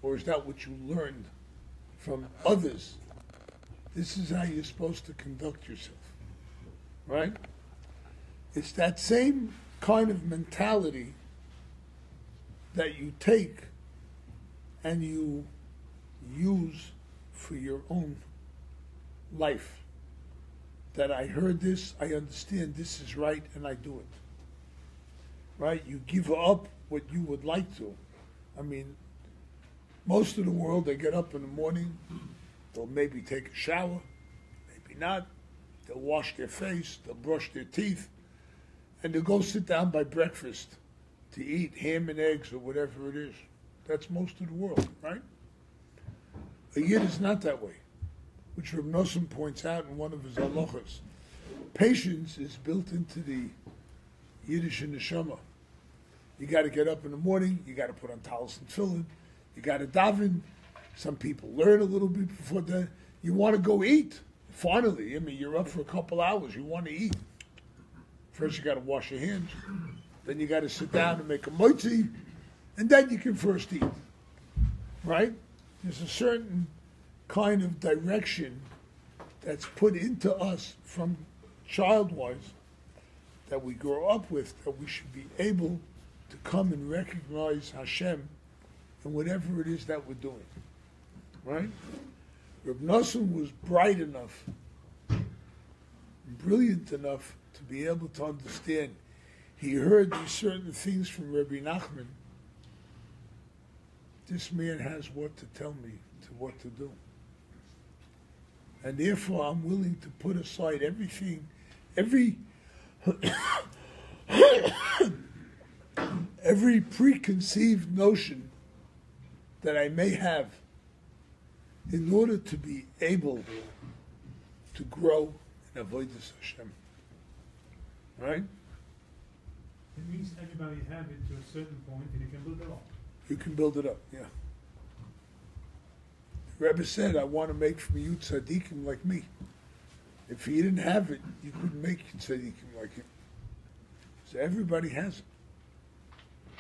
Or is that what you learned from others? This is how you're supposed to conduct yourself. Right? It's that same kind of mentality that you take and you use for your own life. That I heard this, I understand this is right, and I do it. Right? You give up what you would like to. I mean, most of the world, they get up in the morning, they'll maybe take a shower, maybe not. They'll wash their face, they'll brush their teeth, and they'll go sit down by breakfast to eat ham and eggs or whatever it is. That's most of the world, right? A Yid is not that way, which Reb Noson points out in one of his halachas. Patience is built into the Yiddish neshama. You got to get up in the morning, you got to put on talis and tefillin, you got to daven. Some people learn a little bit before that. You want to go eat. Finally, I mean, you're up for a couple hours, you want to eat. First you got to wash your hands, then you got to sit down and make a motzi, and then you can first eat. Right? There's a certain kind of direction that's put into us from child-wise that we grow up with, that we should be able to come and recognize Hashem in whatever it is that we're doing. Right? Reb Noson was bright enough, brilliant enough to be able to understand he heard these certain things from Rabbi Nachman. This man has what to tell me, to what to do. And therefore I'm willing to put aside everything, every preconceived notion that I may have in order to be able to grow in Avodas Hashem. Right? It means everybody have it to a certain point and you can build it up. You can build it up, yeah. The Rebbe said, I want to make from you tzaddikim like me. If you didn't have it, you couldn't make tzaddikim like him. So everybody has it.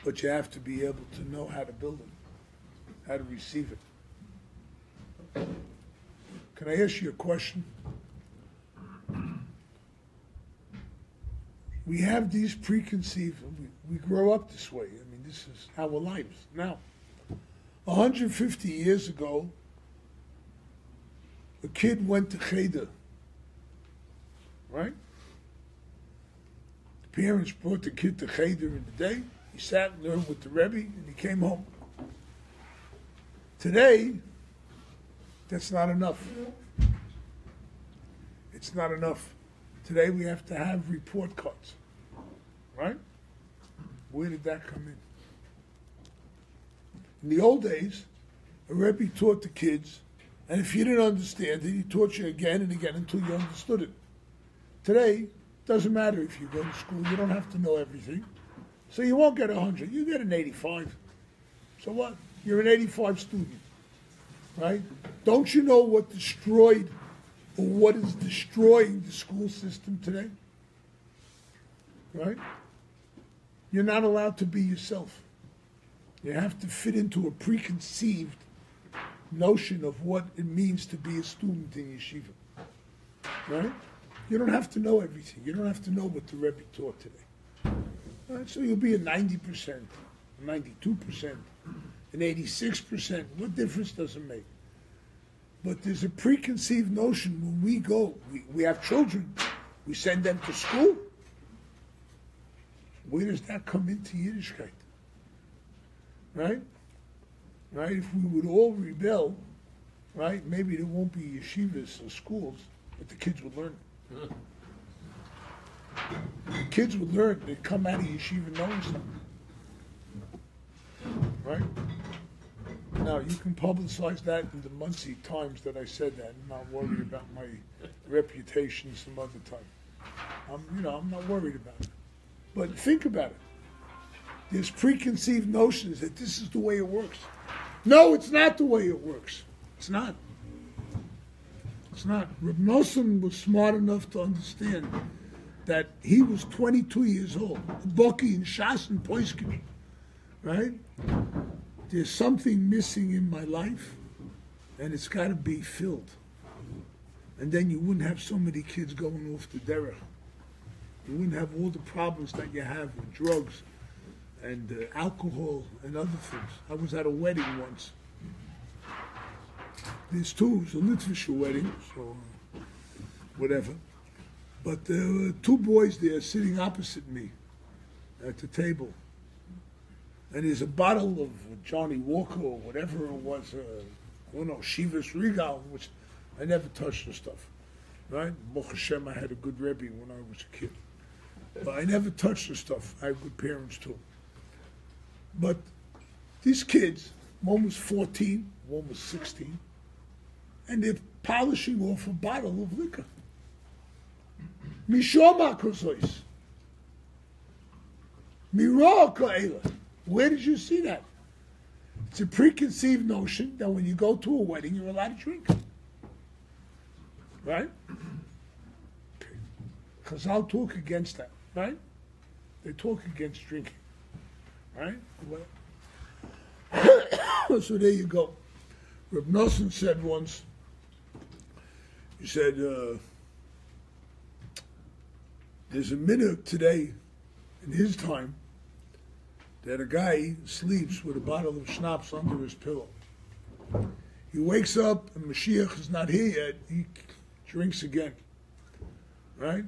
But you have to be able to know how to build it, how to receive it. Can I ask you a question? We have these preconceived, we grow up this way. I mean, this is our lives. Now, 150 years ago, a kid went to Cheder, right? The parents brought the kid to Cheder in the day. He sat and learned with the Rebbe, and he came home. Today, that's not enough. It's not enough. Today we have to have report cards, right? Where did that come in? In the old days, a Rebbe taught the kids, and if you didn't understand it, he taught you again and again until you understood it. Today, it doesn't matter if you go to school, you don't have to know everything. So you won't get 100, you get an 85. So what? You're an 85 student, right? Don't you know what destroyed or what is destroying the school system today? Right? You're not allowed to be yourself. You have to fit into a preconceived notion of what it means to be a student in yeshiva. Right? You don't have to know everything. You don't have to know what the Rebbe taught today. Right? So you'll be a 90%, a 92%, an 86%. What difference does it make? But there's a preconceived notion when we go, we have children, we send them to school. Where does that come into Yiddishkeit? Right? Right? If we would all rebel, right, maybe there won't be yeshivas or schools, but the kids would learn. The kids would learn. They'd come out of yeshiva knowing something. Right? Now, you can publicize that in the Muncie Times that I said that. I'm not worried about my reputation some other time. I'm not worried about it. But think about it. There's preconceived notions that this is the way it works. No, it's not the way it works. It's not. It's not. Reb Noson was smart enough to understand that he was 22 years old. Boki and Shas and Poiskin. Right? There's something missing in my life, and it's got to be filled. And then you wouldn't have so many kids going off the derech. You wouldn't have all the problems that you have with drugs and alcohol and other things. I was at a wedding once. There's two. It was a Litvish wedding, so whatever. But there were two boys there sitting opposite me at the table. And there's a bottle of Johnny Walker or whatever it was, I don't know, Shivas Regal, which I never touched the stuff, right? Baruch Hashem, I had a good Rebbe when I was a kid. But I never touched the stuff. I have good parents too. But these kids, one was 14, one was 16, and they're polishing off a bottle of liquor. Mishoma kozois. Mira ka'ela. Where did you see that? It's a preconceived notion that when you go to a wedding, you're allowed to drink. Right? Okay. Chazal talk against that, right? They talk against drinking. Right? So there you go. Reb Noson said once, he said, there's a minute today, in his time, that a guy sleeps with a bottle of schnapps under his pillow. He wakes up and Mashiach is not here yet, he drinks again. Right?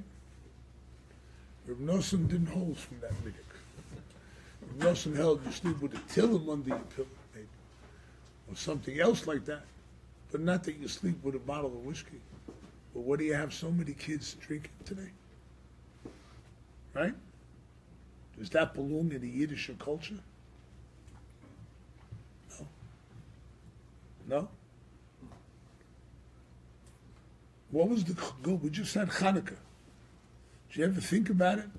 Reb Noson didn't hold from that minute. Reb Noson held you sleep with a tillum under your pillow, maybe, or something else like that. But not that you sleep with a bottle of whiskey. But what do you have so many kids drinking today? Right? Does that belong in the Yiddish culture? No. No? What was the good? We just had Hanukkah. Did you ever think about it?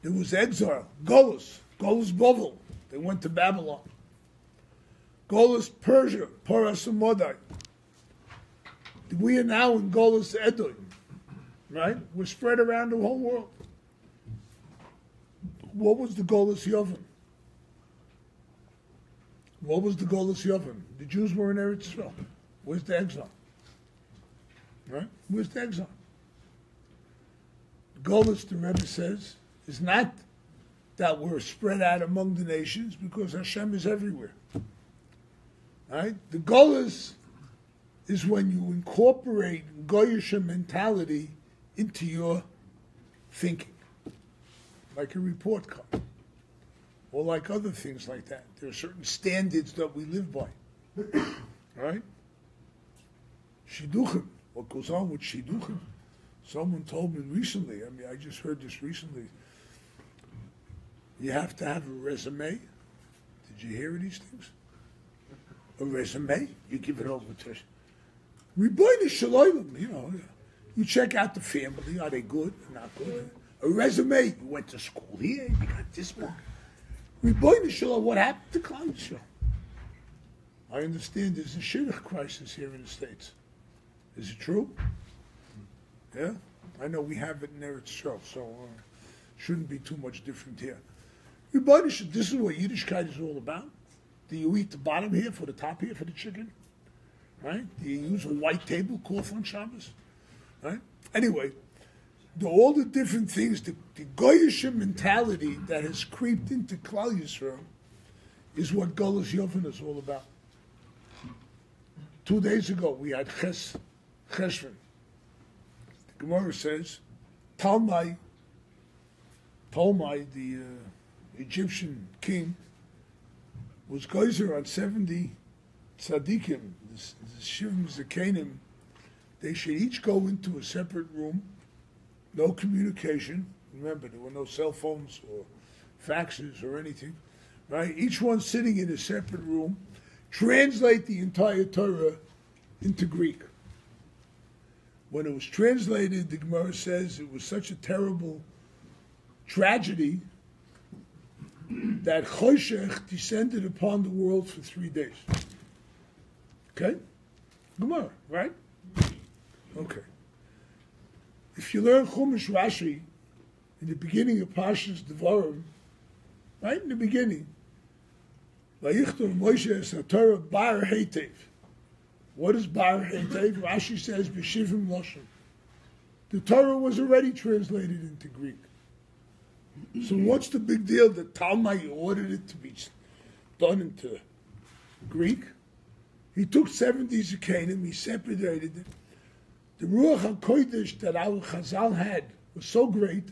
There was exile, Golos Bovel. They went to Babylon. Golos Persia, Paras and Modai. We are now in Golos Edom, right? We're spread around the whole world. What was the Golos Yovan? What was the Golos Yovan? The Jews were in Eretz Yisrael. Where's the exile? Right? Where's the exile? Golos, the Rebbe says, is not that we're spread out among the nations because Hashem is everywhere. Right? The Golos is when you incorporate Goyish mentality into your thinking, like a report card, or like other things like that. There are certain standards that we live by, right? Shidduchim, what goes on with Shidduchim? Someone told me recently, I just heard this recently, you have to have a resume. Did you hear of these things? A resume? You give it over to Rebbeinu Shalom, you check out the family. Are they good or not good? A resume. You went to school here. You got this one. Rebbeinu Shalom, what happened to Klal Yisrael? I understand there's a shidduch crisis here in the States. Is it true? Yeah? I know we have it in Eretz Yisrael, so shouldn't be too much different here. Rebbeinu Shalom, this is what Yiddishkeit is all about. Do you eat the bottom here for the top here for the chicken? Right? Do you use a white tablecloth on Shabbos? Right? Anyway, all the different things, the Goyish mentality that has creeped into Klal Yisrael is what Golos Yovan is all about. 2 days ago, we had Cheshvan. The Gemara says, Talmai, the Egyptian king, was geyser on 70 tzaddikim, the Shivim Zakanim. They should each go into a separate room, no communication. Remember, there were no cell phones or faxes or anything, right? Each one sitting in a separate room, translate the entire Torah into Greek. When it was translated, the Gemara says it was such a terrible tragedy that Choshech descended upon the world for 3 days. Okay? Gemara, right? Okay. If you learn Chumash Rashi, in the beginning of Parshas Devarim, right in the beginning, Vayichtav Moshe es HaTorah bar heitev. What is bar heitev? Rashi says b'shivim lashon. The Torah was already translated into Greek. So what's the big deal that Talmai ordered it to be done into Greek? He took 70 Zakanim, he separated it. The Ruach HaKodesh that our Chazal had was so great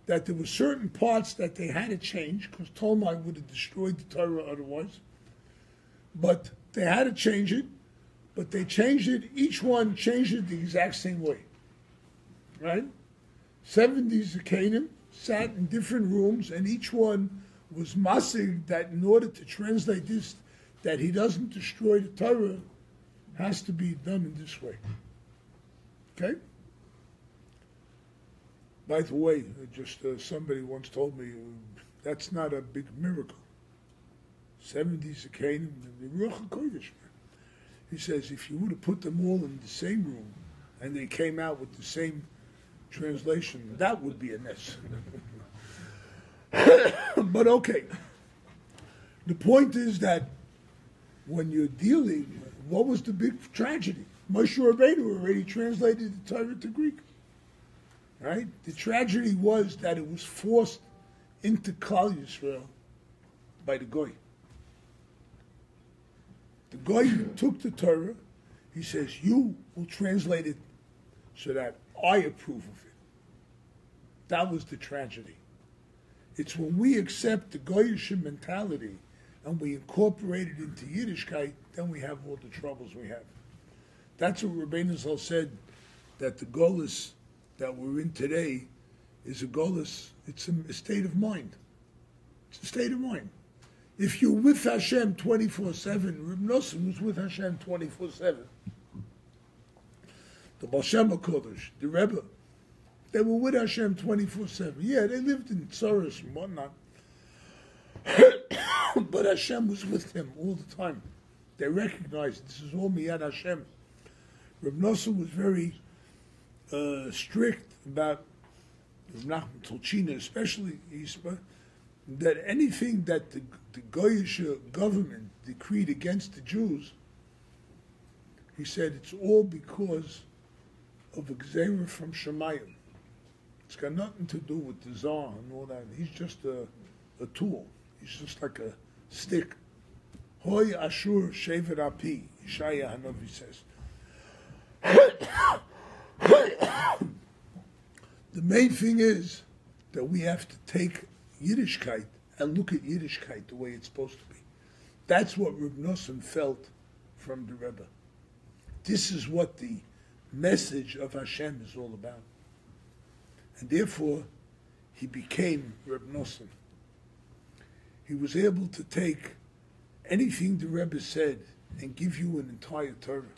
that there were certain parts that they had to change, because Talmai would have destroyed the Torah otherwise. But they had to change it, but they changed it, each one changed it the exact same way. Right? 70 Zakanim sat in different rooms, and each one was masig that in order to translate this, that he doesn't destroy the Torah, has to be done in this way. Okay? By the way, just somebody once told me, that's not a big miracle. 70 Zakanim, the Ruach HaKodesh. He says, if you would have put them all in the same room, and they came out with the same translation, that would be a mess. But okay. The point is that when you're dealing, what was the big tragedy? Moshe Rabbeinu already translated the Torah to Greek. Right? The tragedy was that it was forced into Klal Yisrael by the Goy. The Goy took the Torah, he says, you will translate it so that I approve of it. That was the tragedy. It's when we accept the Goyish mentality and we incorporate it into Yiddishkeit, then we have all the troubles we have. That's what Rabbeinu Zal said, that the Golis that we're in today is a Golis, it's a state of mind. It's a state of mind. If you're with Hashem 24/7, Reb Noson was with Hashem 24/7. The Baal Shem HaKodesh, the Rebbe, they were with Hashem 24/7. Yeah, they lived in tzoros and whatnot. But Hashem was with them all the time. They recognized this is all Miyad Hashem. Reb Noson was very strict about Mנחem Tolchina, especially that anything that the Goyish government decreed against the Jews, he said it's all because of a gzeira from Shemayim. It's got nothing to do with the Tsar and all that. He's just a tool. He's just like a stick. Hoy Ashur Shevet Api, Yeshaya Hanavi says. The main thing is that we have to take Yiddishkeit and look at Yiddishkeit the way it's supposed to be. That's what Reb Noson felt from the Rebbe. This is what the message of Hashem is all about. And therefore, he became Reb Noson. He was able to take anything the Rebbe said and give you an entire Torah.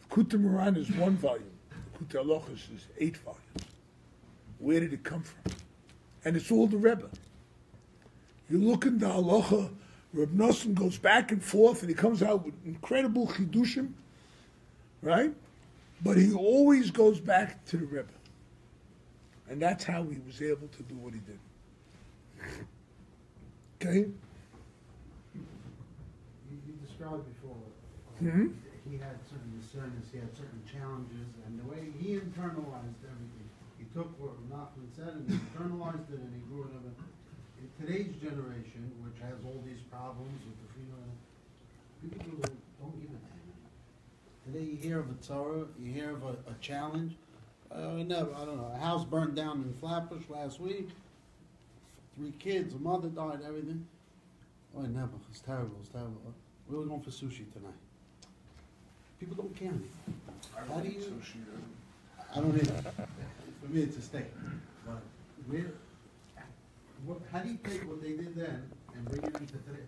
Kutei Moran is 1 volume. Kutei Halachos is 8 volumes. Where did it come from? And it's all the Rebbe. You look in the halacha, Reb Noson goes back and forth, and he comes out with incredible chidushim, right? But he always goes back to the Rebbe. And that's how he was able to do what he did. Okay? You described before, he had certain discernments, he had certain challenges, and the way he internalized everything. He took what Mנחem said and he internalized it and he grew it up. In today's generation, which has all these problems with the female, people don't give a damn. Today you hear of a Torah, you hear of a challenge. I don't know, a house burned down in Flatbush last week, 3 kids, a mother died, everything. Oh, never, it's terrible, it's terrible. We're going for sushi tonight. People don't care anymore. How do you? Sushi, I don't either. For me, it's a steak. But how do you take what they did then and bring it into today?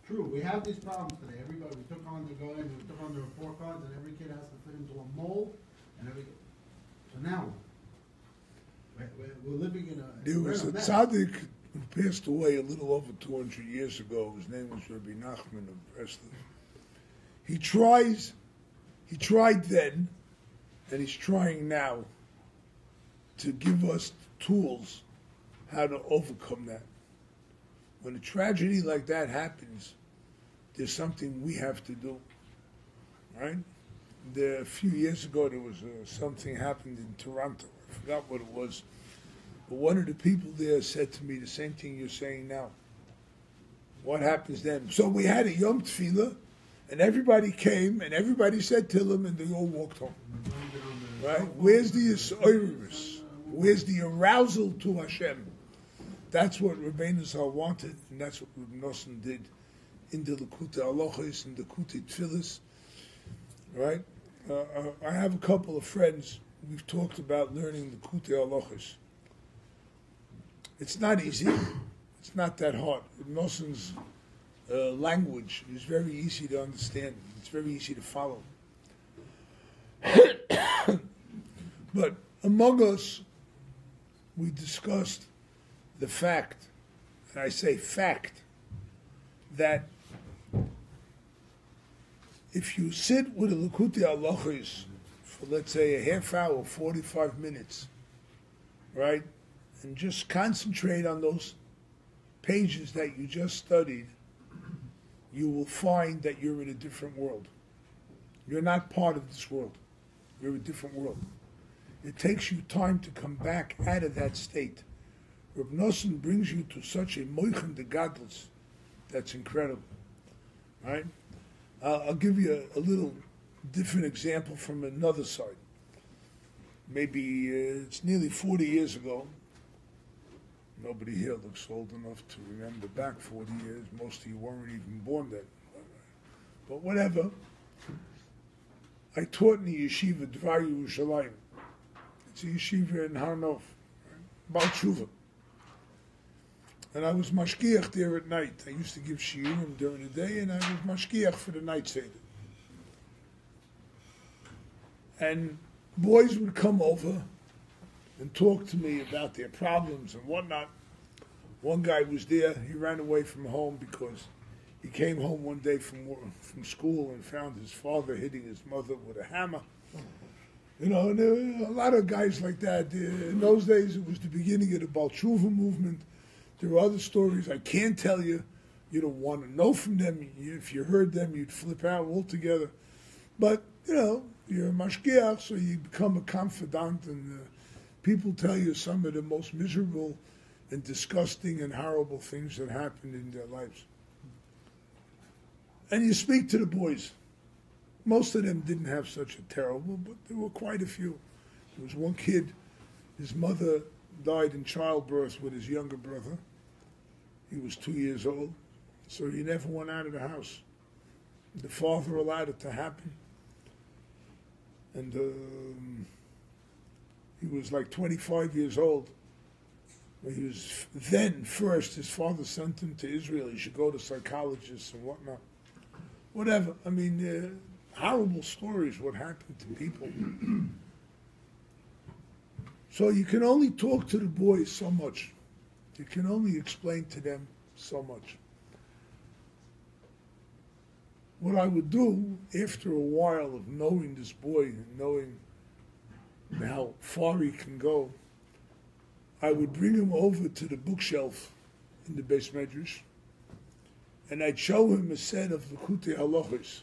True, we have these problems today. Everybody, we took on the report cards, and every kid has to fit into a mold, and so now we're living in a. There was a tzaddik who passed away a little over 200 years ago. His name was Rabbi Nachman of Breslov. He tried then, and he's trying now, to give us tools how to overcome that. When a tragedy like that happens, there's something we have to do, right? A few years ago, there was something happened in Toronto. I forgot what it was. But one of the people there said to me the same thing you're saying now. What happens then? So we had a Yom Tefillah, and everybody came, and everybody said Tillim, and they all walked home. Right? Where's the Yisroirus? Where's the arousal to Hashem? That's what Rabbeinu Zal wanted, and that's what Reb Noson did in the Kutei Halachos and the Kutei Tfilis. Right? I have a couple of friends. We've talked about learning the Kutei Halachos. It's not easy. It's not that hard. Reb Noson's language is very easy to understand. It's very easy to follow. But among us, we discussed the fact, and I say fact, that if you sit with a Likutei Halachos for, let's say, a half hour, 45 minutes, right, and just concentrate on those pages that you just studied, you will find that you're in a different world. You're not part of this world. You're a different world. It takes you time to come back out of that state. Reb Noson brings you to such a moichen de gadlus that's incredible. Right? I'll give you a little different example from another side. Maybe it's nearly 40 years ago. Nobody here looks old enough to remember back 40 years. Most of you weren't even born then. But whatever. I taught in the yeshiva Dvar Yerushalayim. It's a yeshiva in Har Nof, Baal Tshuva. And I was mashgiach there at night. I used to give shiurim during the day, and I was mashgiach for the night seder. And boys would come over and talk to me about their problems and whatnot. One guy was there. He ran away from home because he came home one day from school and found his father hitting his mother with a hammer. You know, and there were a lot of guys like that. In those days, it was the beginning of the Baal Tshuva movement. There were other stories I can't tell you. You don't want to know from them. If you heard them, you'd flip out altogether. But, you know, you're a mashgiach, so you become a confidant, and people tell you some of the most miserable and disgusting and horrible things that happened in their lives. And you speak to the boys. Most of them didn't have such a terrible, but there were quite a few. There was one kid, his mother died in childbirth with his younger brother. He was 2 years old, so he never went out of the house. The father allowed it to happen. And he was like 25 years old. He was then first, his father sent him to Israel. He should go to psychologists and whatnot. Whatever. I mean, horrible stories, what happened to people. So you can only talk to the boys so much. You can only explain to them so much. What I would do after a while of knowing this boy and knowing how far he can go, I would bring him over to the bookshelf in the Beis Medrash, and I'd show him a set of Likutei Halachos.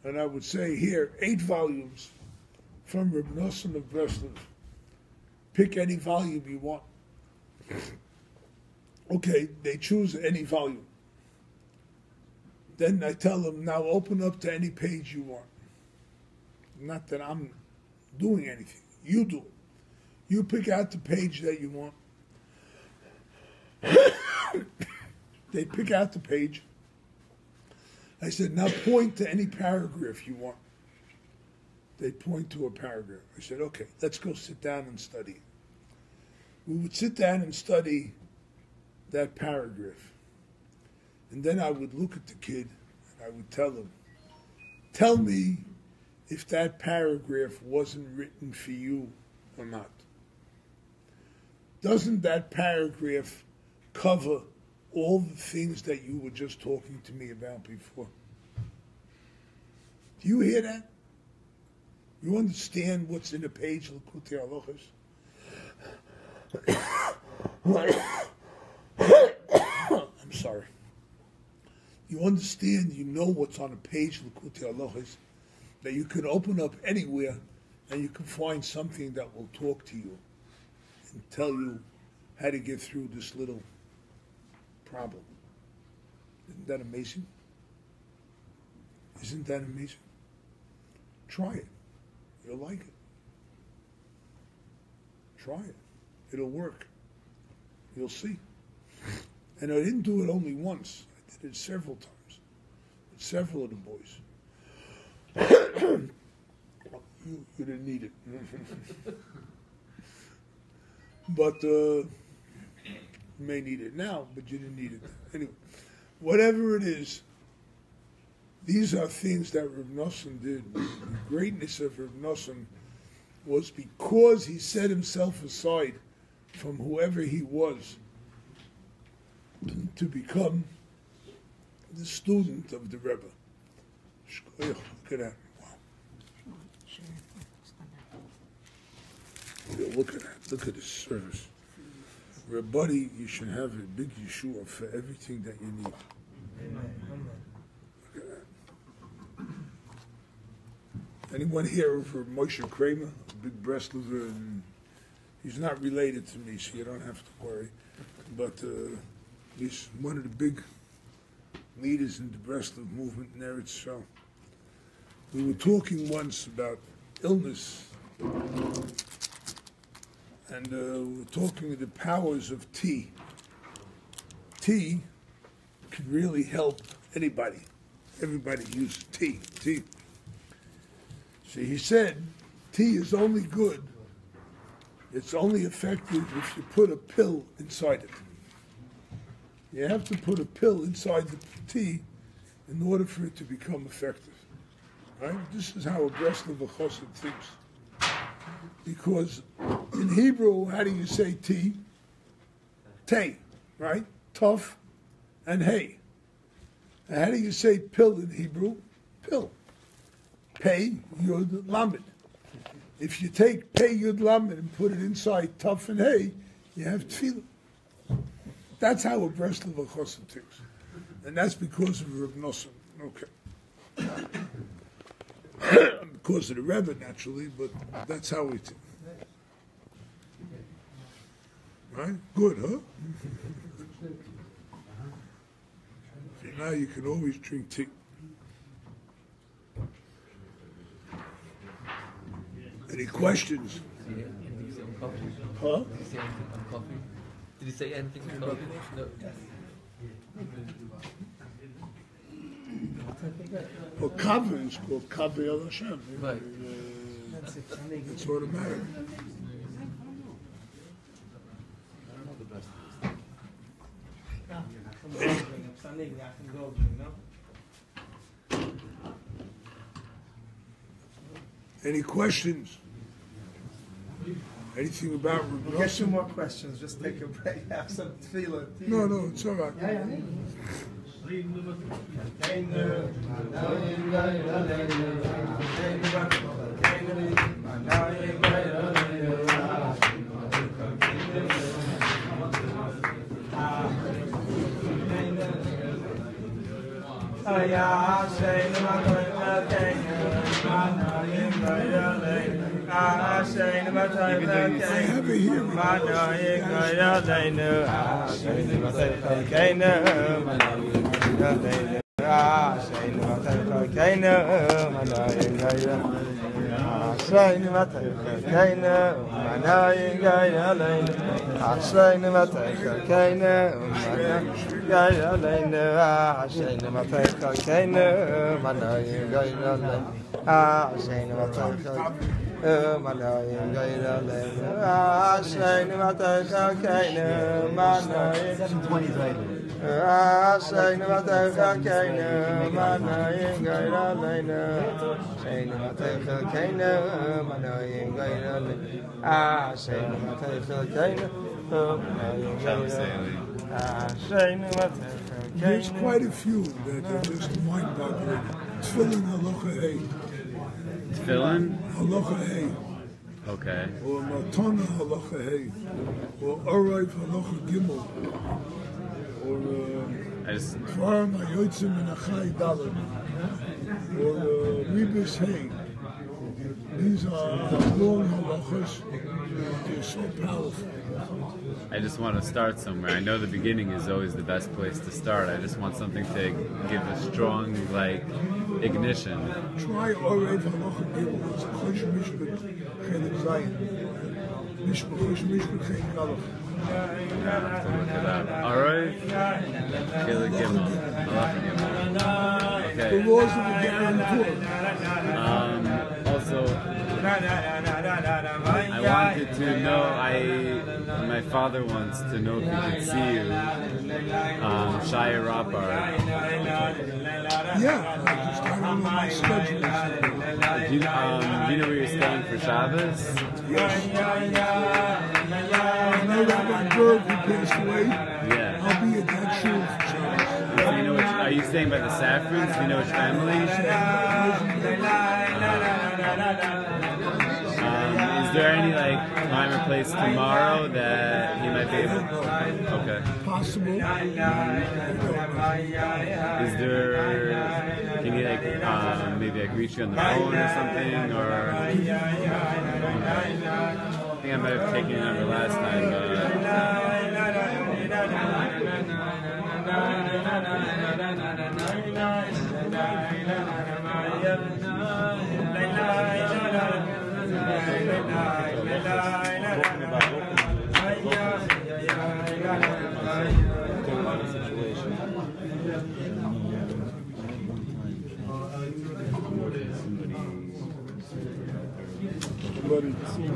And I would say, here, 8 volumes from Reb Noson of Breslov. Pick any volume you want. Okay, they choose any volume. Then I tell them, now open up to any page you want. Not that I'm doing anything. You do. You pick out the page that you want. They pick out the page. I said, now point to any paragraph you want. They point to a paragraph. I said, okay, let's go sit down and study it. We would sit down and study that paragraph. And then I would look at the kid and I would tell him, tell me if that paragraph wasn't written for you or not. Doesn't that paragraph cover all the things that you were just talking to me about before? Do you hear that? You understand what's in the page of Likutei Halachos? I'm sorry. You understand, you know what's on a page of Likutei Halachos, that you can open up anywhere and you can find something that will talk to you and tell you how to get through this little problem. Isn't that amazing? Isn't that amazing? Try it. You'll like it. Try it. It'll work. You'll see. And I didn't do it only once. I did it several times with several of the boys. You didn't need it. But you may need it now, but you didn't need it. Anyway, whatever it is, these are things that Reb Noson did. The greatness of Reb Noson was because he set himself aside from whoever he was to become the student of the Rebbe. Look at that. Wow. Yeah, look at that. Look at this service. Everybody, you should have a big Yeshua for everything that you need. Amen. Look at that. Anyone here of Moshe Kramer, a big Breslov, and he's not related to me, so you don't have to worry. But he's one of the big leaders in the Breslov movement in Eretz Yisrael. We were talking once about illness, And we're talking of the powers of tea. Tea can really help anybody. Everybody uses tea. See, he said, tea is only good. It's only effective if you put a pill inside it. You have to put a pill inside the tea in order for it to become effective. Right? This is how a Breslov Chassid thinks. Because in Hebrew, how do you say tea? Tay, right? Tough and hay. And how do you say pill in Hebrew? Pill. Pei Yud Lamed. If you take Pei Yud Lamed and put it inside tough and hay, you have tefillah. That's how a Breslov Chassid thinks. And that's because of Reb Noson. Okay. Because of the Rebbe, naturally, but that's how we think. Right? Good, huh? Okay, now you can always drink tea. Any questions? Huh? Did he say anything on coffee? No. Well, kaveh is called kaveh el Hashem. Right. It's automatic. Any questions? Anything about Reb We'll get Noson? you more questions. Just take a break. Have some tefillah. No, it's all right. I have it here. There's quite a few that are just mind-boggling. Tefillin halacha hey. Tefillin? Halacha hey. Okay. Or matana halacha hey. Or orayv halacha gimel. Or Kvar Mayotzim and Achai Dalet. Or Ribis hey. These are long halachas. They're so powerful. I just want to start somewhere. I know the beginning is always the best place to start. I just want something to give a strong, ignition. Try Orev Halacha Gimel. It's Chosh Mishpach Chelik Zayin. Chosh Mishpach Chelik Aleph. I have to look it up. Alright? Chelik Gimel. Halacha Gimel. Okay. The laws of the Torah. Also, I wanted to know, my father wants to know if he could see you, Shia Rappar. Yeah, I don't know my schedule. Do you know where you're staying for Shabbos? Yes. I know Rabbi Berg, who passed away. Yeah. I'll be at that shul for Shabbos. Do you know are you staying by the Saffrons? Do you know which family? Is there any time or place tomorrow that he might be able to? Okay. Possible. Is there? Can you maybe reach you on the phone or something? Or I think I might have taken your number last time. But studied.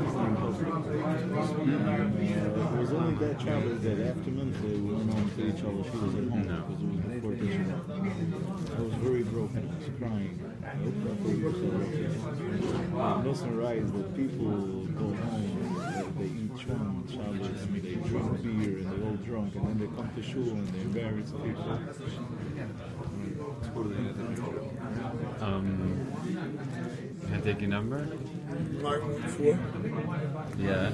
It was only that Shabbos that after Mincha we went home to each other. She was at home because it was before Tisha. I was very broken. I was crying. Noson writes that people go home, they eat shwan on Shabbos, and they drink beer and they're all drunk, and then they come to shul and they embarrass people. Can I take your number? 914. Yeah.